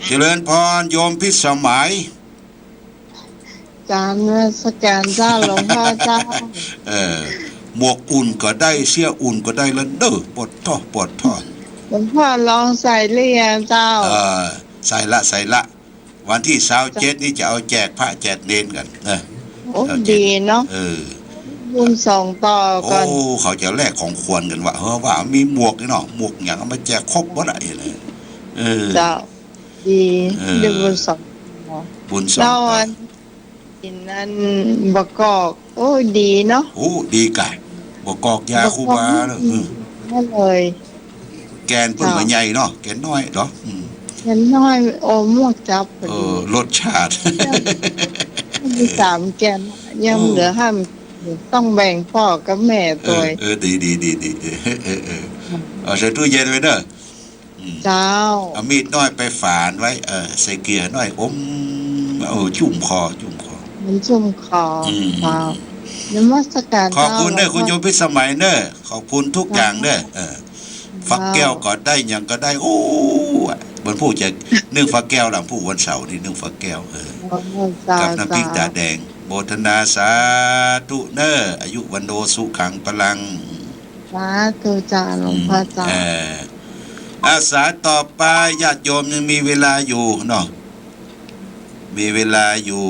S1: เจริญพรโยมพิสมัย
S4: การนมัสการเจ้าหลวงพ่อเจ้า
S1: หมวกอุ่นก็ได้เสื้ออุ่นก็ได้แล้วเด้อปวดท้อ
S4: หลวงพ่อลองใส่หรือยังเจ้า
S1: ใส่ละวันที่27นี่จะเอาแจกพระแจกเนรกัน
S4: โอ้ดีเนาะบุญส่งต่อก่อน
S1: เขาจะแลกของควรกันว่ามีหมวกนี่เนาะหมวกอย่างเอามาแจกครบบ่ได้เลย
S4: เจ้าดีเดี๋ยวบุญส่งแล้วกินนั้นบะกอกโอ้ดีเนาะ
S1: ดีกะบะกอกยาคูบา
S4: นั่นเลย
S1: แกนเพิ่นก็ใหญ่เนาะแกนน้อยเนาะ
S4: แกนน้อยมวกจับ
S1: รสชาติ
S4: มี3แกนยังเหลือ5ต้องแบ่งพ่อกับแม่ตัว
S1: ดีใส่ตู้เย็นไว้เด้อ
S4: เจ้า
S1: เอามีดน้อยไปฝานไว้ใส่เกลือน้อยชุ่มคอ
S4: มันชุ่มคอครับนมัสการ
S1: ขอบคุณเด้อคุณโยมพิสมัยเด้อขอบคุณทุกอย่างเด้อฟักแก้วก็ได้ยังก็ได้มันผู้จะนึ่งฟักแก้วหลังผู้วันเสาร์นี่นึ่งฟักแก้วกับน้ำพริกตาแดง โมทนาสาธุเนออายุวันโนสุขังพลัง
S4: สาธุจ้าหลวงพ่อจ้า
S1: อาสาต่อไปญาติโยมยังมีเวลาอยู่เนาะมีเวลาอยู่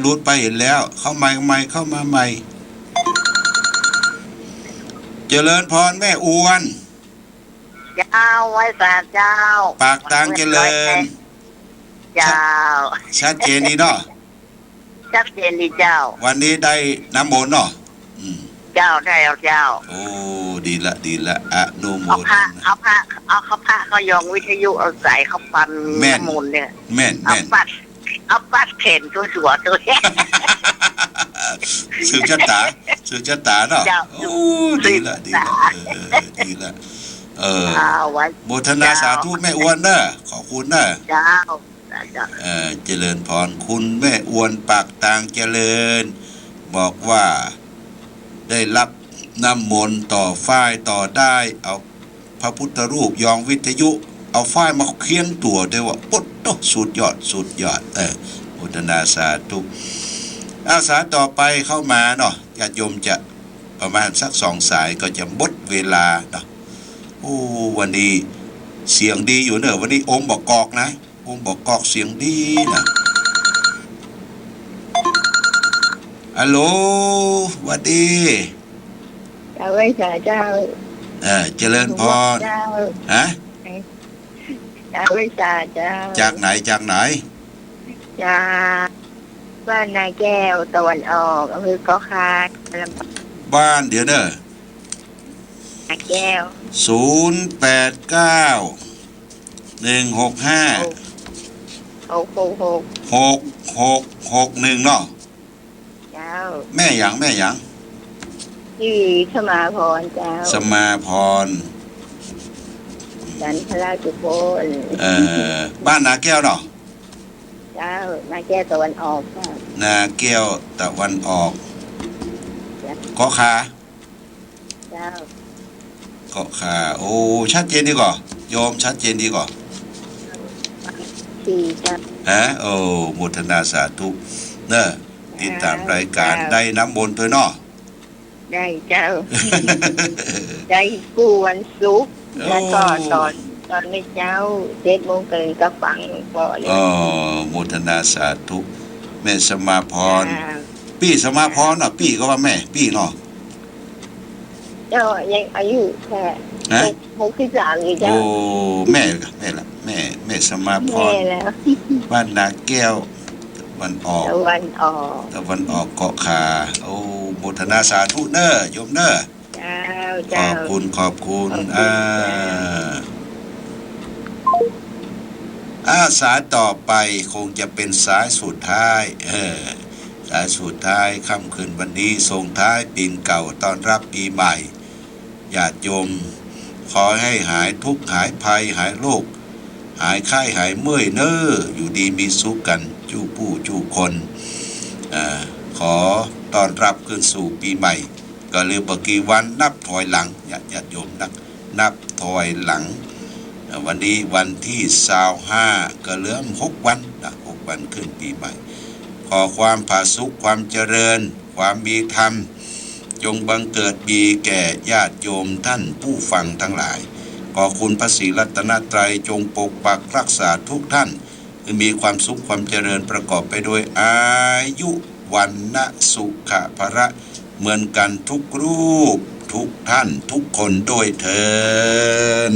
S1: รุดไปเห็นแล้วเข้ามาใหม่เข้ามาใหม่เจริญพรแม่อ้วน
S2: เจ้าไว้สาเจ้า
S1: ปากตังเจริญ
S2: เจ้า
S1: ชัดเจนนี่เนาะ
S2: ชัดเจนดีเจ้า
S1: วันนี้ได้น้ำมนต์เนาะ
S2: เจ้าได้แล้วเจ้า
S1: โอ้ดีละดีละอนุโม
S2: เอา
S1: ท
S2: พระ
S1: นา
S2: เอาพระเอาเขาพระเขายองวิทยุเอาสายเขาฟัน
S1: แม่น
S2: น้ำมูลเนี่ย
S1: แม่น
S2: เอา
S1: แม่น
S2: ปัดเข็นตัวสัวตัวเนี้ย
S1: สืบชะตาสืบชะตาเนาะ
S2: เจ้า
S1: โอ้ดีละดีละดีละ
S2: เอาไว้
S1: โมทนาสาธุแม่อ้วนเนอะขอบคุณเนอะ
S2: เจ้าเจ้า
S1: เจริญพรคุณแม่อ้วนปากตางเจริญ บอกว่าได้รับน้ำมนต์ต่อฝ้ายต่อได้เอาพระพุทธรูปยองวิทยุเอาฝ้ายมาเคียนตัวด้วยว่าปุ๊ดโตสุดยอดสุดยอดโมทนาสาธุอาสาต่อไปเข้ามาเนาะญาติโยมจะประมาณสัก2 สายก็จะหมดเวลาเนาะโอ้วันนี้เสียงดีอยู่เนอะวันนี้โอมบอกกอกนะโอมบอกกอกเสียงดีนะฮัลโหลหวัดดี
S2: เจ้าไว้สาเจ้า
S1: เจริญพร
S2: เจ้า
S1: ฮะ
S2: เจ้าไว้สาเจ้า
S1: จากไหนจากไหน
S2: จากบ้านนายแก้วตะวันออกอำเภอเกาะคาลำปาง
S1: บ้านเดี๋ยวเนอะ
S2: นายแก้ว
S1: 089 165
S2: 666
S1: 6661เนาะ
S2: เจ้า
S1: แม่หยังแม่หยัง
S2: ชื่อสมาพรเจ้า
S1: สมาพร
S2: จันทราจุโพน
S1: บ้านนาแก้วเนาะ
S2: เจ้านายแก้วตะวันออกเจ้า
S1: นาแก้วตะวันออกเกาะคา
S2: เจ้า
S1: เกาะคาโอ้ชัดเจนดีกว่าโยมชัดเจนดีกว่า
S2: สี่เจ้า
S1: โอ้โมทนาสาธุเนอะติดตามรายการได้น้ำมนต์ด้วยเนาะ
S2: ได้เจ้า ได้กูวันศุกร์แล้วก็ตอนนี้เจ้า7 โมงเกินก็ฟังพอเลย
S1: โมทนาสาธุแม่สมาพรพี่สมาพรเนาะพี่ก็ว่าแม่พี่เนาะ
S2: เจ้ายังอายุแค่63อยู่
S1: โอ้
S2: เจ้า
S1: แม่ละแม่สมาพ
S2: แม่
S1: ร
S2: แล้ว
S1: บ้านนาแก้วตะวันออก
S2: ตะวันออก
S1: ตะวันออกเกาะคาโอ้โมทนาสาธุเนอะโยมเนอะ
S2: เจ้า
S1: ข
S2: เจ้า
S1: อบคุณขอบคุณ
S2: ขอบคุณจ้า
S1: อาสาต่อไปคงจะเป็นสายสุดท้ายสายสุดท้ายค่ำคืนวันนี้ส่งท้ายปีเก่าต้อนรับปีใหม่ญาติโยมขอให้หายทุกข์หายภัยหายโรคหายไข้หายเมื่อยเน้ออยู่ดีมีสุขกันจู้ผู้จู้คนขอต้อนรับขึ้นสู่ปีใหม่ก็เลยบกี่วันนับถอยหลังญาติโยมนับถอยหลังวันนี้วันที่25ก็เหลือ6 วันนะ6 วันขึ้นปีใหม่ขอความผาสุขความเจริญความมีธรรมจงบังเกิดมีแก่ญาติโยมท่านผู้ฟังทั้งหลายขอคุณพระศรีรัตนตรัยจงปกปักรักษาทุกท่านให้มีความสุขความเจริญประกอบไปด้วยอายุวันนะสุขะภระเหมือนกันทุกรูปทุกท่านทุกคนโดยเถิด